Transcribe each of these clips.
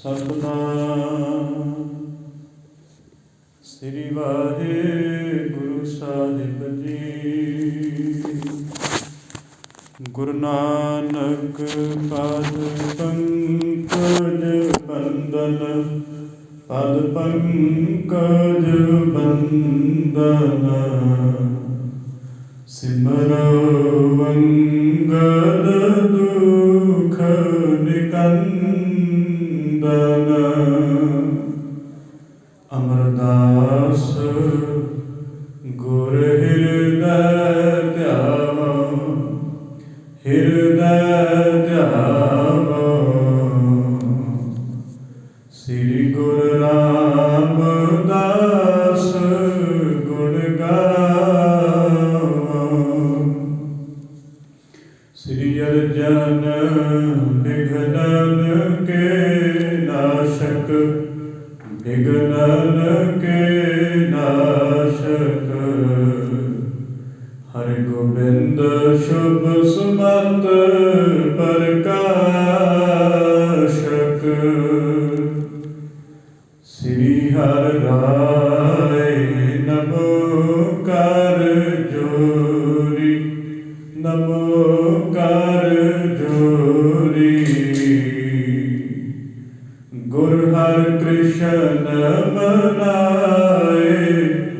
ਸਤਿਨਾਮ ਸ੍ਰੀ ਵਾਹਿਗੁਰੂ ਸਾਹਿਬ ਜੀ। ਗੁਰੂ ਨਾਨਕ ਪਦ ਪੰਕਜ ਬੰਦਨ, ਪਦ ਪੰਕਜ ਬੰਦਨ, ਸਿਮਰੋ ਮੰਗਲ ਦੁਖ ਨਿਕੰਦਨ। ਅਮਰਦਾਸ ਗੁਰ ਹਿਰਦੈ ਧਿਆਵਾ, ਹਿਰਦੈ ਧਿਆਵਾ। ਸ੍ਰੀ ਗੁਰੂ ਰਾਮਦਾਸ ਗੁਣ ਗਾਵਾ। ਸ੍ਰੀ ਅਰਜਨ ਵਿਘਨਨ ਕੇ ਨਾਸ਼ਕ, ਵਿਘਨਨ ਕੇ ਨਾਸ਼ਕ। ਹਰਿ ਗੋਬਿੰਦ ਸ਼ੁਭ ਸੁਮੰਤ ਪ੍ਰਕਾਸ਼ਕ। ਸ੍ਰੀ ਹਰਿ ਰਾਇ ਨਮੋ ਕਰ ਜੋਰੀ, ਨਮੋ ਕਰ ਜੋਰੀ। ਗੁਰ ਹਰਿ ਕ੍ਰਿਸ਼ਨ ਮਨਾਏ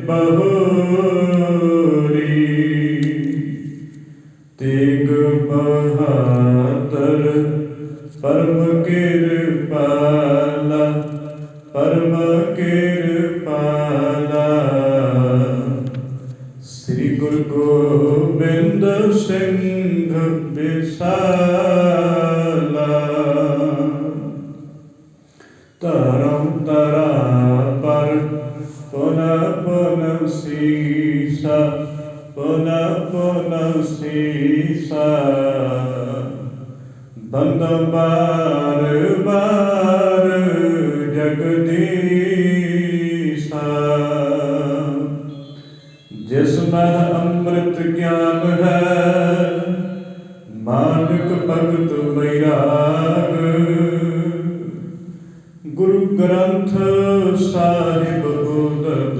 ਬਹੋਰੀ। ਤੇਗ ਬਹਾਦਰ ਪਰਮ ਕਿਰਪਾਲਾ, ਪਰਮ ਕਿਰਪਾਲਾ। ਸ੍ਰੀ ਗੁਰੂ ਗੋਬਿੰਦ ਸਿੰਘ ਵਿਸਾਲਾ। ਧਰਮ ਧਰਾ ਪਰ ਪੁਨ ਪੁਨ ਸੀਸਾ, ਪੁਨ ਪੁਨ ਸੀਸਾ। ਬੰਦ ਬਾਰ ਬਾਰ ਜਗਦੀਸਾ। ਜਿਸ ਮਹਿ ਅੰਮ੍ਰਿਤ ਗਿਆਨ ਹੈ, ਮਾਨਕ ਭਗਤ ਵੈਰਾਗ। ਗੁਰੂ ਗ੍ਰੰਥ ਸਾਹਿਬ ਉਦਦ,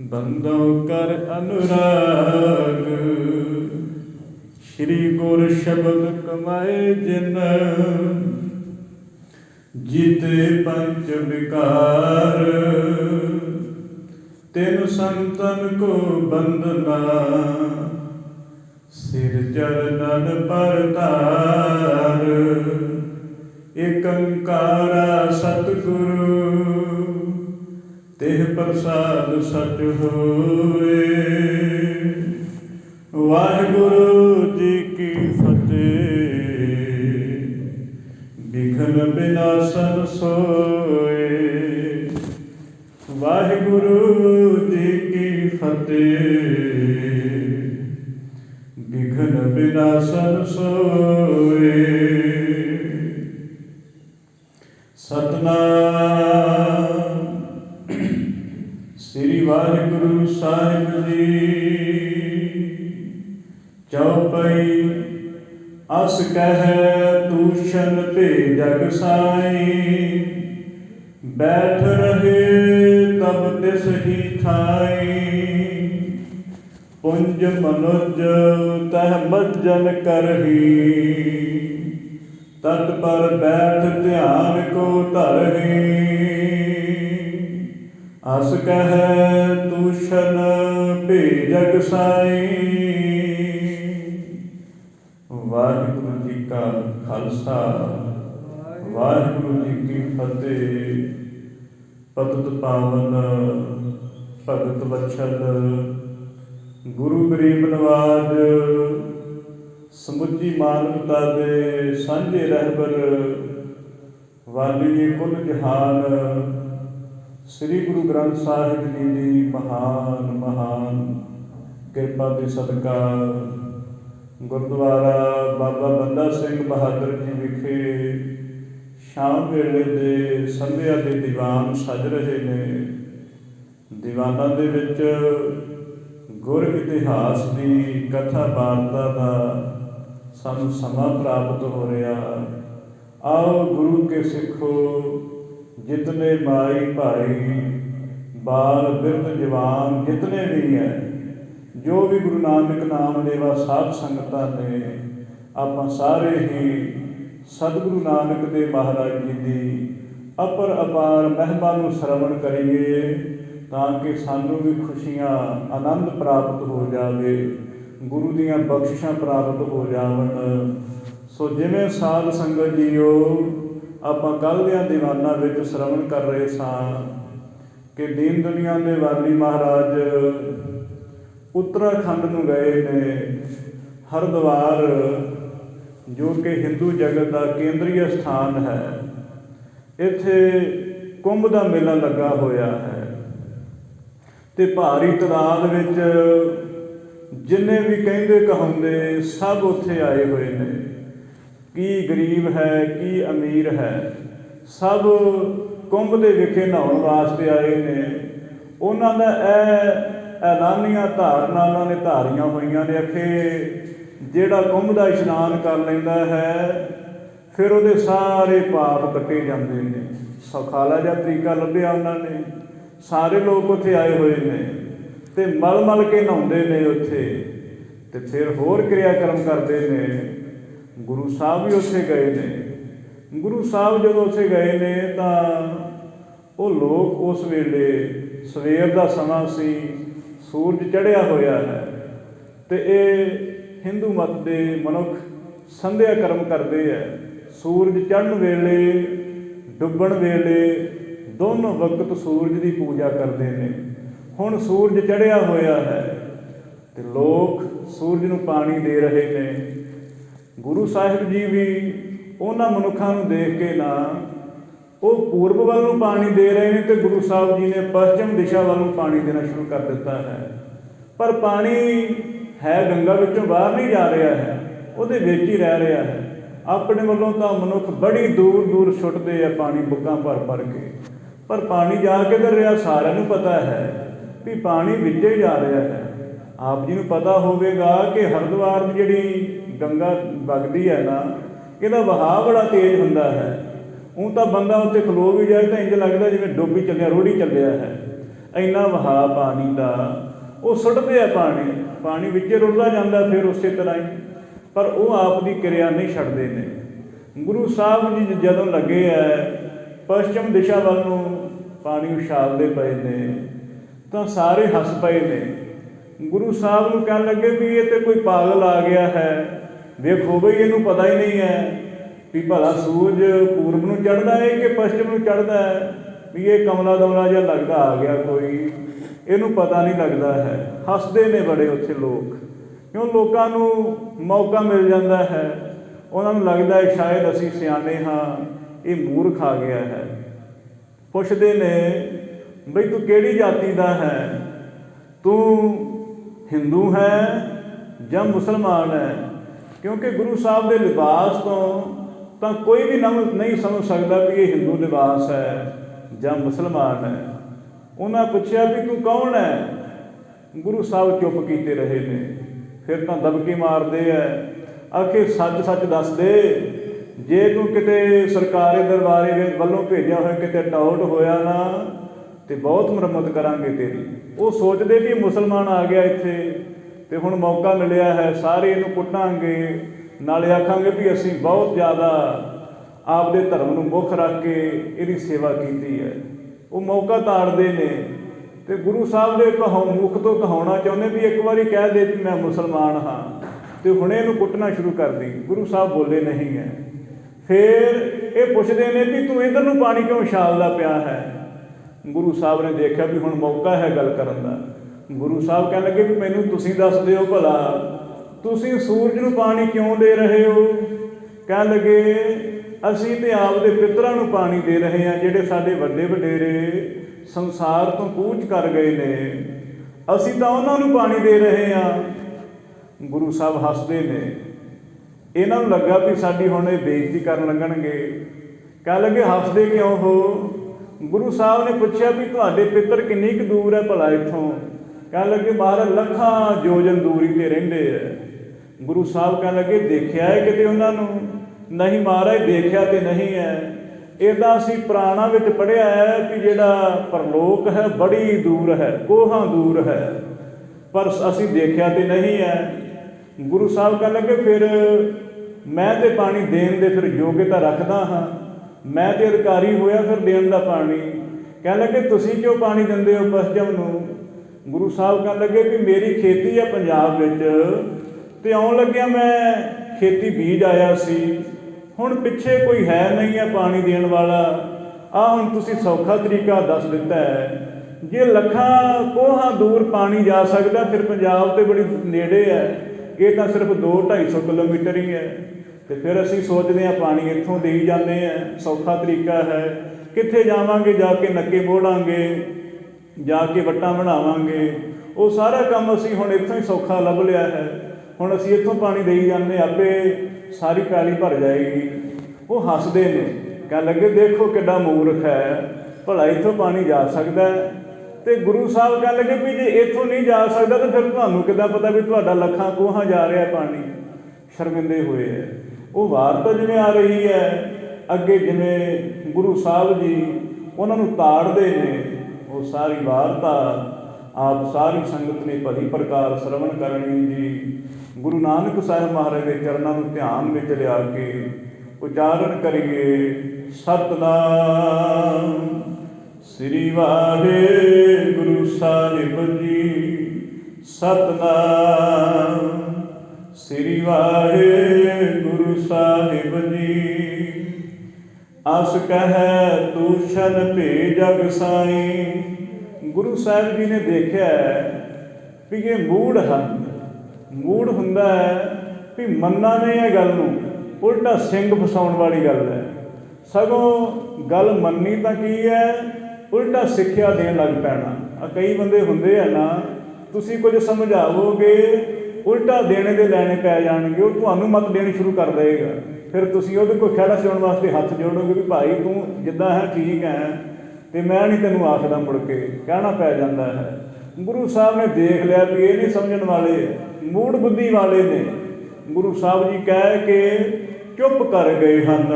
ਬੰਦੋ ਕਰ ਅਨੁਰਾਗ। ਸ਼੍ਰੀ ਗੁਰ ਸ਼ਬਦ ਕਮਾਏ ਜਿਨ, ਜੀਤੇ ਪੰਚ ਵਿਕਾਰ। ਤਿਨ ਸੰਤਨ ਕੋ ਬੰਦਨਾ, ਸਿਰ ਚਰਨਨ ਪਰਤਾਰ। ਏਕ ਓੰਕਾਰਾ ਸਤਿਗੁਰੂ, ਤਿਹ ਪ੍ਰਸਾਦ ਸਚ ਹੋਏ। ਵਾਹਿਗੁਰੂ ਜੀ ਕੀ ਫਤਿਹ। ਵਿਘਨ ਵਿਨਾਸ਼ਨ ਸੋਏ। ਵਾਹਿਗੁਰੂ ਜੀ ਕੀ ਫਤਿਹ। ਵਿਘਨ ਵਿਨਾਸ਼ਨ ਸੋਏ। ਸਤਿਨਾਮ ਸ੍ਰੀ ਵਾਹਿਗੁਰੂ ਸਾਹਿਬ ਜੀ। ਚੌਪਈ। ਅਸ ਕਹਿ ਤੂਸ਼ਨ ਭੇਜਗ ਸਾਈ, ਬੈਠ ਰਹੇ ਤਬ ਤਿਸ ਹੀ ਥਾਈ। ਪੁੰਜ ਮਨੁਜ ਤਹ ਮੱਜਨ ਕਰਹੀ, ਤਤ ਪਰ ਬੈਠ ਧਿਆਨ ਕੋ ਧਰਹੀ। ਅਸ ਕਹਿ ਤੂਸ਼ਨ ਭੇਜਗ ਸਾਈ। ਵਾਹਿਗੁਰੂ ਜੀ ਕਾ ਖਾਲਸਾ, ਵਾਹਿਗੁਰੂ ਜੀ ਕੀ ਫਤਿਹ। ਪਤਿਤ ਪਾਵਨ ਭਗਤ ਵਛਲ ਗੁਰੂ ਗਰੀਬ ਨਵਾਜ, ਸਮੁੱਚੀ ਮਾਨਵਤਾ ਦੇ ਸਾਂਝੇ ਰਹਿਬਰ, ਵਾਲੀ ਕੁੱਲ ਜਹਾਨ, ਸ੍ਰੀ ਗੁਰੂ ਗ੍ਰੰਥ ਸਾਹਿਬ ਜੀ ਦੀ ਮਹਾਨ ਮਹਾਨ ਕਿਰਪਾ ਦੇ ਸਦਕਾ ਗੁਰਦੁਆਰਾ ਬਾਬਾ ਬੰਦਾ ਸਿੰਘ ਬਹਾਦਰ ਜੀ ਵਿਖੇ ਸ਼ਾਮ ਵੇਲੇ ਦੇ ਸੰਧਿਆ ਦੇ ਦੀਵਾਨ ਸਜ ਰਹੇ ਨੇ। ਦੀਵਾਨਾਂ ਦੇ ਵਿੱਚ ਗੁਰ ਇਤਿਹਾਸ ਦੀ ਕਥਾ ਵਾਰਤਾ ਦਾ ਸਾਨੂੰ ਸਮਾਂ ਪ੍ਰਾਪਤ ਹੋ ਰਿਹਾ। आओ गुरु के सिखो जितने माई भाई, बाल बिरध जवान जितने भी हैं, जो भी गुरु नानक नाम लेवा साध संगतां ने, आपां सारे ही सतगुरु नानक देव महाराज जी की अपर अपार महिमा नूं श्रवण करिए, तां कि सानूं भी खुशियां आनंद प्राप्त हो जावे, गुरु दीआं बख्शिशां प्राप्त हो जावन। सो जिवें साध संगत जीओ ਆਪਾਂ ਕੱਲ੍ਹ ਦਿਆਂ ਦੀਵਾਨਾਂ ਵਿੱਚ ਸ਼ਰਵਣ ਕਰ ਰਹੇ ਸਾਂ ਕਿ ਦੀਨ ਦੁਨੀਆ ਦੇ ਵਾਲੀ ਮਹਾਰਾਜ ਉੱਤਰਾਖੰਡ ਨੂੰ ਗਏ ਨੇ। ਹਰਿਦੁਆਰ ਜੋ ਕਿ ਹਿੰਦੂ ਜਗਤ ਦਾ ਕੇਂਦਰੀ ਸਥਾਨ ਹੈ, ਇੱਥੇ ਕੁੰਭ ਦਾ ਮੇਲਾ ਲੱਗਾ ਹੋਇਆ ਹੈ ਅਤੇ ਭਾਰੀ ਤਾਦਾਦ ਵਿੱਚ ਜਿੰਨੇ ਵੀ ਕਹਿੰਦੇ ਕਹਾਉਂਦੇ ਸਭ ਉੱਥੇ ਆਏ ਹੋਏ ਨੇ। ਕੀ ਗਰੀਬ ਹੈ, ਕੀ ਅਮੀਰ ਹੈ, ਸਭ ਕੁੰਭ ਦੇ ਵਿਖੇ ਨਹਾਉਣ ਵਾਸਤੇ ਆਏ ਨੇ। ਉਹਨਾਂ ਦਾ ਇਹ ਐਲਾਨੀਆਂ ਧਾਰਨਾ ਉਹਨਾਂ ਨੇ ਧਾਰੀਆਂ ਹੋਈਆਂ ਨੇ ਕਿ ਜਿਹੜਾ ਕੁੰਭ ਦਾ ਇਸ਼ਨਾਨ ਕਰ ਲੈਂਦਾ ਹੈ ਫਿਰ ਉਹਦੇ ਸਾਰੇ ਪਾਪ ਕੱਟੇ ਜਾਂਦੇ ਨੇ। ਸੁਖਾਲਾ ਜਿਹਾ ਤਰੀਕਾ ਲੱਭਿਆ ਉਹਨਾਂ ਨੇ। ਸਾਰੇ ਲੋਕ ਉੱਥੇ ਆਏ ਹੋਏ ਨੇ ਅਤੇ ਮਲ ਮਲ ਕੇ ਨਹਾਉਂਦੇ ਨੇ ਉੱਥੇ, ਅਤੇ ਫਿਰ ਹੋਰ ਕਿਰਿਆ ਕਰਮ ਕਰਦੇ ਨੇ। ਗੁਰੂ ਸਾਹਿਬ ਵੀ ਉੱਥੇ ਗਏ ਨੇ। ਗੁਰੂ ਸਾਹਿਬ ਜਦੋਂ ਉੱਥੇ ਗਏ ਨੇ ਤਾਂ ਉਹ ਲੋਕ ਉਸ ਵੇਲੇ ਸਵੇਰ ਦਾ ਸਮਾਂ ਸੀ, ਸੂਰਜ ਚੜ੍ਹਿਆ ਹੋਇਆ ਹੈ ਅਤੇ ਇਹ ਹਿੰਦੂ ਮਤ ਦੇ ਮਨੁੱਖ ਸੰਧਿਆ ਕਰਮ ਕਰਦੇ ਹੈ। ਸੂਰਜ ਚੜ੍ਹਨ ਵੇਲੇ, ਡੁੱਬਣ ਵੇਲੇ ਦੋਨੋਂ ਵਕਤ ਸੂਰਜ ਦੀ ਪੂਜਾ ਕਰਦੇ ਨੇ। ਹੁਣ ਸੂਰਜ ਚੜ੍ਹਿਆ ਹੋਇਆ ਹੈ ਅਤੇ ਲੋਕ ਸੂਰਜ ਨੂੰ ਪਾਣੀ ਦੇ ਰਹੇ ਨੇ। ਗੁਰੂ ਸਾਹਿਬ ਜੀ ਵੀ ਉਹਨਾਂ ਮਨੁੱਖਾਂ ਨੂੰ ਦੇਖ ਕੇ ਨਾ ਉਹ ਪੂਰਬ ਵੱਲ ਨੂੰ ਪਾਣੀ ਦੇ ਰਹੇ ਨੇ ਅਤੇ ਗੁਰੂ ਸਾਹਿਬ ਜੀ ਨੇ ਪੱਛਮ ਦਿਸ਼ਾ ਵੱਲ ਨੂੰ ਪਾਣੀ ਦੇਣਾ ਸ਼ੁਰੂ ਕਰ ਦਿੱਤਾ ਹੈ। ਪਰ ਪਾਣੀ ਹੈ ਗੰਗਾ ਵਿੱਚੋਂ ਬਾਹਰ ਨਹੀਂ ਜਾ ਰਿਹਾ ਹੈ, ਉਹਦੇ ਵਿੱਚ ਹੀ ਰਹਿ ਰਿਹਾ ਹੈ। ਆਪਣੇ ਵੱਲੋਂ ਤਾਂ ਮਨੁੱਖ ਬੜੀ ਦੂਰ ਦੂਰ ਸੁੱਟਦੇ ਆ ਪਾਣੀ ਬੁੱਕਾਂ ਭਰ ਭਰ ਕੇ, ਪਰ ਪਾਣੀ ਜਾ ਕਿੱਧਰ ਰਿਹਾ ਸਾਰਿਆਂ ਨੂੰ ਪਤਾ ਹੈ ਵੀ ਪਾਣੀ ਵਿੱਚੇ ਹੀ ਜਾ ਰਿਹਾ ਹੈ। ਆਪ ਜੀ ਨੂੰ ਪਤਾ ਹੋਵੇਗਾ ਕਿ ਹਰਿਦੁਆਰ ਦੀ ਜਿਹੜੀ ਗੰਗਾ ਵਗਦੀ ਹੈ ਨਾ, ਇਹਦਾ ਵਹਾਅ ਬੜਾ ਤੇਜ਼ ਹੁੰਦਾ ਹੈ। ਊਂ ਤਾਂ ਬੰਦਾ ਉੱਥੇ ਖਲੋ ਵੀ ਜਾਏ ਤਾਂ ਇੰਝ ਲੱਗਦਾ ਜਿਵੇਂ ਡੁੱਬ ਹੀ ਚੱਲਿਆ, ਰੋੜੀ ਚੱਲਿਆ ਹੈ। ਇੰਨਾ ਵਹਾਅ ਪਾਣੀ ਦਾ, ਉਹ ਸੁੱਟਦੇ ਆ ਪਾਣੀ, ਪਾਣੀ ਵਿੱਚੇ ਰੁੜਦਾ ਜਾਂਦਾ ਫਿਰ ਉਸੇ ਤਰ੍ਹਾਂ ਹੀ, ਪਰ ਉਹ ਆਪ ਦੀ ਕਿਰਿਆ ਨਹੀਂ ਛੱਡਦੇ ਨੇ। ਗੁਰੂ ਸਾਹਿਬ ਜੀ ਜਦੋਂ ਲੱਗੇ ਹੈ ਪੱਛਮ ਦਿਸ਼ਾ ਵੱਲ ਨੂੰ ਪਾਣੀ ਉਛਾਲਦੇ ਪਏ ਨੇ ਤਾਂ ਸਾਰੇ ਹੱਸ ਪਏ ਨੇ। ਗੁਰੂ ਸਾਹਿਬ ਨੂੰ ਕਹਿਣ ਲੱਗੇ ਵੀ ਇਹ ਤਾਂ ਕੋਈ ਪਾਗਲ ਆ ਗਿਆ ਹੈ, ਵੇਖੋ ਬਈ ਇਹਨੂੰ ਪਤਾ ਹੀ ਨਹੀਂ ਹੈ ਵੀ ਭਲਾ ਸੂਰਜ ਪੂਰਬ ਨੂੰ ਚੜ੍ਹਦਾ ਹੈ ਕਿ ਪੱਛਮ ਨੂੰ ਚੜ੍ਹਦਾ ਹੈ, ਵੀ ਇਹ ਕਮਲਾ ਦਮਲਾ ਜਿਹਾ ਲੱਗਦਾ ਆ ਗਿਆ ਕੋਈ, ਇਹਨੂੰ ਪਤਾ ਨਹੀਂ ਲੱਗਦਾ ਹੈ। ਹੱਸਦੇ ਨੇ ਬੜੇ ਉੱਥੇ ਲੋਕ, ਕਿਉਂ ਲੋਕਾਂ ਨੂੰ ਮੌਕਾ ਮਿਲ ਜਾਂਦਾ ਹੈ। ਉਹਨਾਂ ਨੂੰ ਲੱਗਦਾ ਹੈ ਸ਼ਾਇਦ ਅਸੀਂ ਸਿਆਣੇ ਹਾਂ, ਇਹ ਮੂਰਖ ਆ ਗਿਆ ਹੈ। ਪੁੱਛਦੇ ਨੇ ਬਈ ਤੂੰ ਕਿਹੜੀ ਜਾਤੀ ਦਾ ਹੈ, ਤੂੰ ਹਿੰਦੂ ਹੈ ਜਾਂ ਮੁਸਲਮਾਨ ਹੈ? ਕਿਉਂਕਿ ਗੁਰੂ ਸਾਹਿਬ ਦੇ ਲਿਬਾਸ ਤੋਂ ਤਾਂ ਕੋਈ ਵੀ ਨਹੀਂ ਸਮਝ ਸਕਦਾ ਵੀ ਇਹ ਹਿੰਦੂ ਲਿਬਾਸ ਹੈ ਜਾਂ ਮੁਸਲਮਾਨ ਹੈ। ਉਹਨਾਂ ਪੁੱਛਿਆ ਵੀ ਤੂੰ ਕੌਣ ਹੈ? ਗੁਰੂ ਸਾਹਿਬ ਚੁੱਪ ਕੀਤੇ ਰਹੇ ਨੇ। ਫਿਰ ਤਾਂ ਦਬਕੇ ਮਾਰਦੇ ਹੈ, ਆਖੇ ਸੱਚ ਸੱਚ ਦੱਸ ਦੇ, ਜੇ ਤੂੰ ਕਿਤੇ ਸਰਕਾਰੀ ਦਰਬਾਰੇ ਵੱਲੋਂ ਭੇਜਿਆ ਹੋਇਆ ਕਿਤੇ ਟਾਊਟ ਹੋਇਆ ਨਾ ਅਤੇ ਬਹੁਤ ਮੁਰੰਮਤ ਕਰਾਂਗੇ ਤੇਰੀ। ਉਹ ਸੋਚਦੇ ਵੀ ਮੁਸਲਮਾਨ ਆ ਗਿਆ ਇੱਥੇ ਅਤੇ ਹੁਣ ਮੌਕਾ ਮਿਲਿਆ ਹੈ, ਸਾਰੇ ਇਹਨੂੰ ਕੁੱਟਾਂਗੇ, ਨਾਲੇ ਆਖਾਂਗੇ ਵੀ ਅਸੀਂ ਬਹੁਤ ਜ਼ਿਆਦਾ ਆਪਦੇ ਧਰਮ ਨੂੰ ਮੁੱਖ ਰੱਖ ਕੇ ਇਹਦੀ ਸੇਵਾ ਕੀਤੀ ਹੈ। ਉਹ ਮੌਕਾ ਤਾੜਦੇ ਨੇ ਅਤੇ ਗੁਰੂ ਸਾਹਿਬ ਦੇ ਮੁੱਖ ਤੋਂ ਕਹਾਉਣਾ ਚਾਹੁੰਦੇ ਵੀ ਇੱਕ ਵਾਰੀ ਕਹਿ ਦੇ ਵੀ ਮੈਂ ਮੁਸਲਮਾਨ ਹਾਂ ਅਤੇ ਹੁਣੇ ਇਹਨੂੰ ਕੁੱਟਣਾ ਸ਼ੁਰੂ ਕਰ ਦੇਈ। ਗੁਰੂ ਸਾਹਿਬ ਬੋਲੇ ਨਹੀਂ ਹੈ। ਫਿਰ ਇਹ ਪੁੱਛਦੇ ਨੇ ਵੀ ਤੂੰ ਇੱਧਰ ਨੂੰ ਪਾਣੀ ਕਿਉਂ ਉਛਾਲਦਾ ਪਿਆ ਹੈ? ਗੁਰੂ ਸਾਹਿਬ ਨੇ ਦੇਖਿਆ ਵੀ ਹੁਣ ਮੌਕਾ ਹੈ ਗੱਲ ਕਰਨ ਦਾ। ਗੁਰੂ ਸਾਹਿਬ ਕਹਿਣ ਲੱਗੇ ਵੀ ਮੈਨੂੰ ਤੁਸੀਂ ਦੱਸ ਦਿਓ ਭਲਾ ਤੁਸੀਂ ਸੂਰਜ ਨੂੰ ਪਾਣੀ ਕਿਉਂ ਦੇ ਰਹੇ ਹੋ? ਕਹਿਣ ਲੱਗੇ ਅਸੀਂ ਤਾਂ ਆਪਦੇ ਪਿੱਤਰਾਂ ਨੂੰ ਪਾਣੀ ਦੇ ਰਹੇ ਹਾਂ, ਜਿਹੜੇ ਸਾਡੇ ਵੱਡੇ ਵਡੇਰੇ ਸੰਸਾਰ ਤੋਂ ਕੂਚ ਕਰ ਗਏ ਨੇ, ਅਸੀਂ ਤਾਂ ਉਹਨਾਂ ਨੂੰ ਪਾਣੀ ਦੇ ਰਹੇ ਹਾਂ। ਗੁਰੂ ਸਾਹਿਬ ਹੱਸਦੇ ਨੇ। ਇਹਨਾਂ ਨੂੰ ਲੱਗਾ ਵੀ ਸਾਡੀ ਹੁਣ ਇਹ ਬੇਇੱਜ਼ਤੀ ਕਰਨ ਲੱਗਣਗੇ। ਕਹਿਣ ਲੱਗੇ ਹੱਸਦੇ ਕਿਉਂ ਹੋ? ਗੁਰੂ ਸਾਹਿਬ ਨੇ ਪੁੱਛਿਆ ਵੀ ਤੁਹਾਡੇ ਪਿੱਤਰ ਕਿੰਨੀ ਕੁ ਦੂਰ ਹੈ ਭਲਾ ਇੱਥੋਂ? ਕਹਿਣ ਲੱਗੇ ਮਹਾਰਾਜ ਲੱਖਾਂ ਯੋਜਨ ਦੂਰੀ 'ਤੇ ਰਹਿੰਦੇ ਹੈ। ਗੁਰੂ ਸਾਹਿਬ ਕਹਿਣ ਲੱਗੇ ਦੇਖਿਆ ਹੈ ਕਿਤੇ ਉਹਨਾਂ ਨੂੰ? नहीं महाराज देखिया तो नहीं है। इदा असीं पुराणा विच पढ़िया है कि जिहड़ा परलोक है बड़ी दूर है, कोहां दूर है, पर असीं देखिया तो नहीं है। गुरु साहब कह लगे फिर मैं तो पानी देण दे फिर योग्यता रखदा हाँ, मैं तो अधिकारी होया फिर देण दा पानी। कह लगे तुसीं क्यों पानी दिंदे हो पश्चिम नूं? गुरु साहब कह लगे कि मेरी खेती है पंजाब विच ते आउण लग्गिया मैं खेती बीज आया सी, हुण पिछे कोई है नहीं है पानी देण वाला। हुण तुसीं सौखा तरीका दस दिता है, जे लखां कोहां दूर पानी जा सकदा फिर पंजाब तो बड़ी नेड़े है, ये तो सिर्फ 200-250 किलोमीटर ही है। तो फिर असीं सोचते हैं पानी इत्थों देई जाते हैं, सौखा तरीका है, कित्थे जावांगे, जाके नक्के मोड़ांगे, जाके वट्टां बनावांगे, वो सारा काम असीं हुण इत्थों ही सौखा लभ लिया है। हुण असीं इत्थों पानी देई जाने आपे सारी पैली भर जाएगी। वो हसदे ने, कह लगे देखो किड्डा मूर्ख है, भला इत्थों पानी जा सकदा है। तो गुरु साहब कह लगे भी जे इत्थों नहीं जा सकदा तो फिर तुहानूं किद्दां पता भी तुहाडा लखां कोहां जा रहा पानी? शर्मिंदे हुए है। वो वार्ता जिवें आ रही है अगे, जिवें गुरु साहब जी उन्हां नूं ताड़दे ने, वो सारी वार्ता आप सारी संगत ने भली प्रकार श्रवण करनी जी। गुरु नानक साहिब महाराज के चरणों में ध्यान में लिया के उचारण करिए सतनाम श्री वाहिगुरु साहिब जी, सतनाम श्री वाहिगुरु साहिब जी। अस कह तूषण भे जग साई। गुरु साहिब जी ने देखा भी ये मूड ਹਨ, मूड ਹੁੰਦਾ है भी ਮੰਨਾ ने यह गल नूं उल्टा सिंग फसाउण वाली गल है। सगों गल ਮੰਨੀ ਤਾਂ की है, उल्टा सिक्ख्या देण लग पैना। कई बंदे ਹੁੰਦੇ है ना, तुसीं कुछ समझावोगे उल्टा देने दे लैने पै जाणगे, वो तुहानूं मत देनी शुरू कर देगा। फिर तुसीं ਉਹਦੇ कोल खैड़ा छुड़ाउण वास्ते हत्थ जोड़ोगे भी भाई तू जिद्दां है ठीक है, तो मैं नहीं तेनों आखदा, मुड़ के कहना पै जाता है। गुरु साहब ने देख लिया भी ये नहीं समझण वाले, मूड बुद्धि वाले ने। गुरु साहब जी कह के चुप कर गए हन,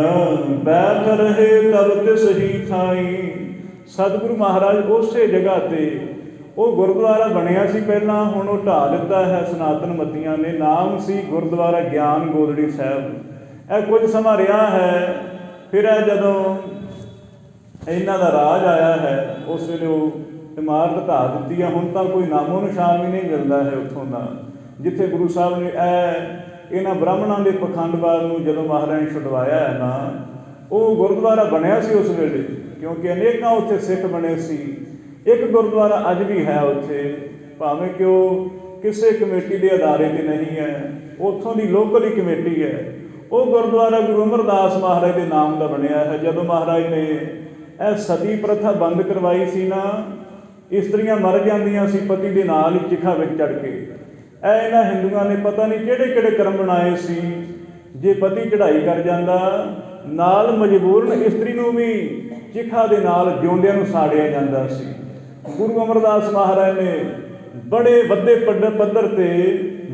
बैठ रहे तब तिस ही थाई। सतगुरु महाराज उस जगह ते वो गुरुद्वारा बनिया सी पहला, हुण वो ढा दिता है सनातन मतियां ने। नाम सी गुरुद्वारा ज्ञान गोदड़ी साहब। यह कुछ समा रहा है, फिर जदों इन्हां दा राज आया है उस वेले वो इमारत ढा दी है। हुण तां कोई नामो निशान भी नहीं मिलता है उत्थों का, जिथे गुरु साहब ने इन्हां ब्राह्मणों के पखंडवाद नूं जदों महाराज ने छुडवाया है ना, वो गुरुद्वारा बनिया सी उस वेले, क्योंकि अनेकों उत्थे सिख बने सी। एक गुरुद्वारा अज भी है उत्थे, भावें कि वो किसी कमेटी के अदारे ते नहीं है, उत्थों की लोकल ही कमेटी है। वो गुरुद्वारा गुरु अमरदास महाराज के नाम का बनिया है। जदों महाराज ने यह सती प्रथा बंद करवाई सी ना, इस्त्रियां मर जांदियां सी पति के नाल ही चिखा विच चढ़ के। इन्हां हिंदुआं ने पता नहीं किहड़े-किहड़े कर्म बनाए सी, जे पति चढ़ाई कर जांदा नाल मजबूरन इस्त्री नूं भी चिखा दे नाल जिउंदिआं नूं साड़िया जांदा सी। गुरु अमरदास महाराज ने बड़े वड्डे पद्धर ते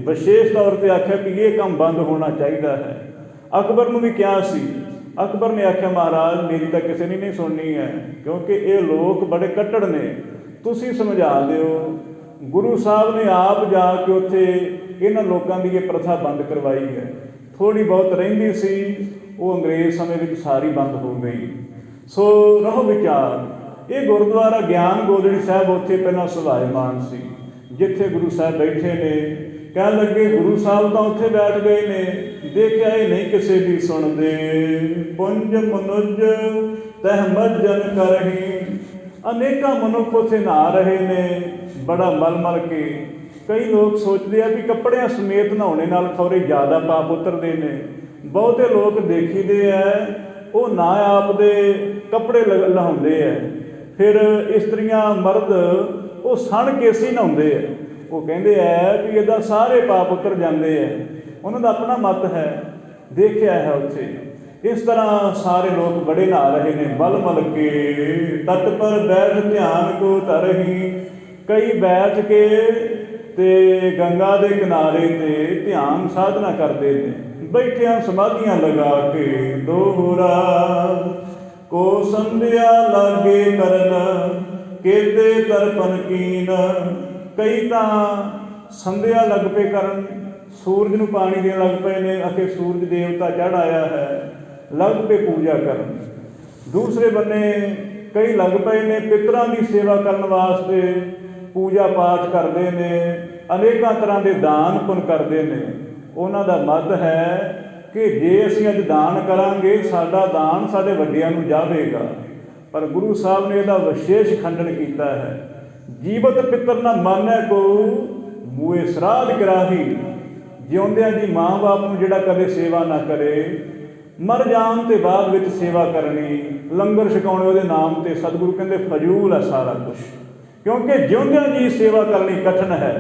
विशेष तौर पर आख्या कि ये काम बंद होना चाहिए है। अकबर नूं भी कहा सी, अकबर ने आख्या महाराज मेरी तो किसी ने नहीं सुननी है, क्योंकि ये लोग बड़े कट्टड़ ने, तुसीं समझा दिओ। गुरु साहब ने आप जाके उत्थे इन्हां लोकां दी ये प्रथा बंद करवाई है। थोड़ी बहुत रहिंदी सी, वो अंग्रेज समय विच सारी बंद हो गई। सो रहो विचार, ये गुरुद्वारा ज्ञान गोदड़ी साहब उत्थे पहलां सुभाईमान सी, जिथे गुरु साहब बैठे ने। कह लगे गुरु साहब तो उत्थे बैठ गए ने, देखिया ये नहीं किसी की सुनते। पुंज मनुज तह मज्जन करही, अनेका मनुख उत्थे नहा रहे ने बड़ा मल मल के। कई लोग सोचते हैं भी कपड़ियां समेत नहाने नाल खौरे ज़्यादा पाप उतरते हैं। बहुते लोग देखीदे है वो ना आप दे कपड़े लहाउंदे है, फिर इस्त्रियां मर्द वो सण केसी नहाउंदे है। वो कहते हैं भी इदा सारे पाप उतर जाते हैं, उन्होंने अपना मत है, देखिया है उत्थे। इस तरह सारे लोग बड़े नहा रहे हैं मल मल के। तट पर बैठ ध्यान को तरही, कई बैठ के ते गंगा के किनारे ते ध्यान साधना करते हैं। बैठिया समाधियां लगा के दोहरा, को संध्या लागे करन केते तरपन कीन। कई तां संध्या लग पे करन, सूरज नूं पानी देण लग पए ने, आखे सूरज देवता चढ़ आया है, लग पे पूजा करन। दूसरे बन्ने कई लग पए ने पितरां दी सेवा करन वास्ते पूजा पाठ करते हैं, अनेकों तरह के दान पुन करते हैं। उन्हों का मत है कि जे असीं अज दान करांगे साडा दान साडे वड्डियां नूं जावेगा, पर गुरु साहब ने इसदा विशेष खंडन किया है। जीवत पितर ना मानै को मूए श्राद्ध कराही। जिउंदियां जी माँ बाप नूं जिहड़ा कदे सेवा ना करे, मर जाण ते बाद विच सेवा करनी, लंगर छकाउणे उहदे नाम ते, सतगुरु कहंदे फजूल है सारा कुछ। क्योंकि जिउंदियां जी सेवा करनी कठिन है।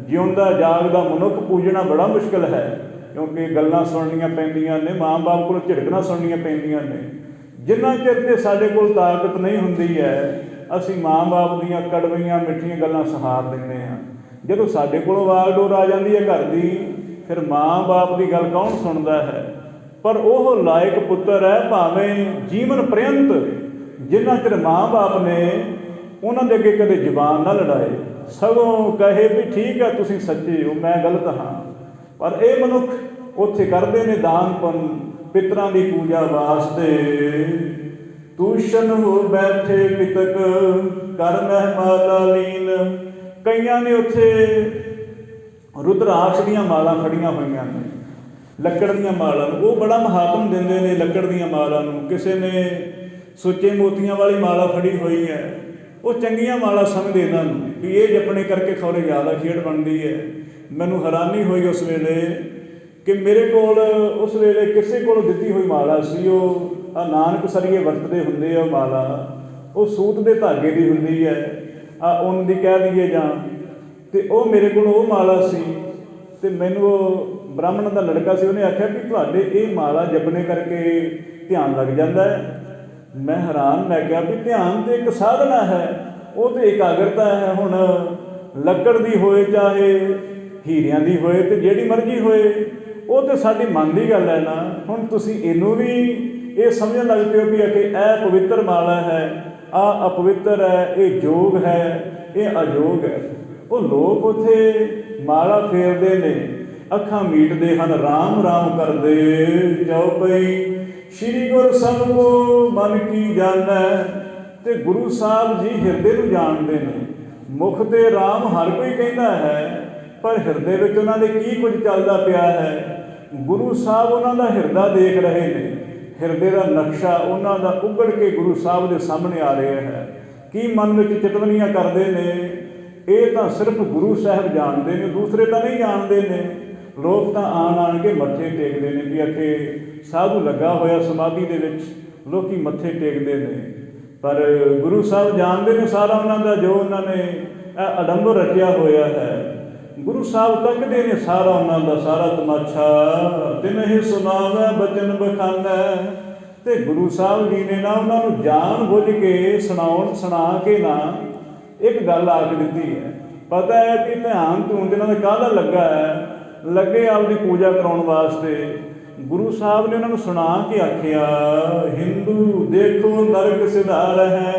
जिउंदा जागदा मनुख पूजना बड़ा मुश्किल है, क्योंकि गल्लां सुननियां पैंदियां ने, माँ बाप कोलों झिड़कणां सुननियां पैंदियां ने। जिन्ना चिर ते साडे कोल ताकत नहीं हुंदी है, असीं माँ बाप दीयां कड़वियां मिठियां गल्लां सहार दिंदे हां। जदों साडे कोलों वागडोर आ जांदी है घर दी, फिर माँ बाप की गल कौन सुनदा है। पर वह लायक पुत्र है, भावें जीवन पर्यंत जिन्ना चिर माँ बाप ने उन्होंने अगे कदे जबान ना लड़ाए, सगों कहे भी ठीक है तुसीं सच्चे हो, मैं गलत हाँ। पर ये मनुख उत्थे करते ने दान पुन पितरां की पूजा वास्ते। तूशन हो बैठे पितक कर महमाला लीन। कईयां ने उत्थे रुद्राक्ष दीयां मालां फड़ियां होईयां ने, लकड़ दीयां मालां नूं, वो बड़ा महात्म दिंदे ने लकड़ दीयां मालां नूं। किसी ने सुच्चे मोतियां वाली माला फड़ी हुई है, वो चंगियां माला समझदे इन्हां नूं कि ये जपने करके खौरे ज़्यादा खेड़ बनती है। मैनूं हैरानी हुई उस वेले कि मेरे कोल उस वेले किसी कोलों दित्ती हुई माला सी। वो नानक सरीए वरतदे हुंदे आ माला, वो सूत के धागे की हुंदी है, उन दी कह दईए जां, ते वो मेरे कोल वो माला सी। ते मैनूं ब्राह्मण का लड़का सी, उन्हें आख्या भी तुहाडे ये माला जपने करके ध्यान लग जाता है। मैं हैरान, मैं कहा भी ध्यान तो एक साधना है, वो तो एकाग्रता है। हुण लकड़ की होए चाहे हीरियां की होए तो जिहड़ी मर्जी होए, वो तो साडी मन की गल है ना। हुण तुसीं इनू भी ये समझण लग पे हो भी कि यह पवित्र माला है, आ अपवित्र है, ये जोग है, ये अजोग है। वो लोग उत्थे माला फेरदे ने, अखां मीटदे हन, राम राम करदे चौपई श्री गुर सब को मन की जानै। ते गुरु साहब जी हिरदे नूं जाणदे ने। मुख ते राम हर कोई कहता है, पर हिरदे विच उन्हां दे की कुछ चलदा पिया है, गुरु साहब उन्हां दा हिरदा देख रहे ने। हिरदे दा नक्शा उन्हां दा उगड़ के गुरु साहब दे सामने आ रहा है। की मन विच चितवनियां करदे ने, ये तो सिर्फ गुरु साहब जानते हैं, दूसरे तो नहीं जानते ने। लोग तो आण के मत्थे टेकते हैं भी आखे साधु लगा होया समाधि दे विच, लोग मत्थे टेकते हैं। पर गुरु साहब जानते हैं सारा उन्होंने जो उन्होंने अडंबर रचिया होया है। गुरु साहब तकते ने सारा उन्होंने सारा तमाशा, तिन ही सुनावै बचन बखानै। ते गुरु साहब जी ने ना उन्होंने जान बुझ के सुना के ना एक गल आख दी है। पता है कि ध्यान धून इन्होंने काहदा लगा है, लगे आपकी पूजा कराने वास्ते। गुरु साहब ने उन्होंने सुना के आखिया, हिंदू देखो नरक सिधार है।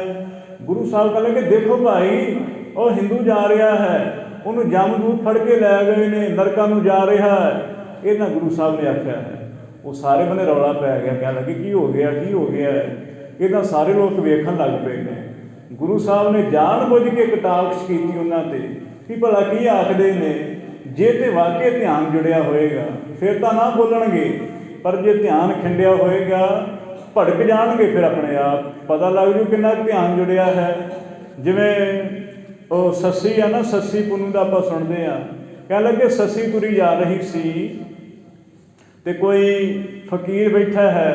गुरु साहब कह लगे देखो भाई, और हिंदू जा रहा है, उन्होंने जमदूत फड़ के लै गए ने, नरकां नूं जा रहा है। इन्हां गुरु साहब ने आख्या है। वो सारे बने रौला पै गया, कह लगे की हो गया, की हो गया है। इन्हां सारे लोग वेखण लग पे ने। गुरु साहब ने जान बुझ के कटाक्ष की उन्होंने कि भला की आखते ने। जे तो वाकई ध्यान जुड़िया होएगा फिर तो ना बोलणगे, पर जे ध्यान खिंडिया होएगा भड़क जाणगे, फिर अपने आप पता लग जू कितना ध्यान जुड़िया है। जिवें वो सस्सी है ना, सस्सी पुनू का आप सुनते हैं, कह लगे सस्सी तुरी जा रही सी ते कोई फकीर बैठा है,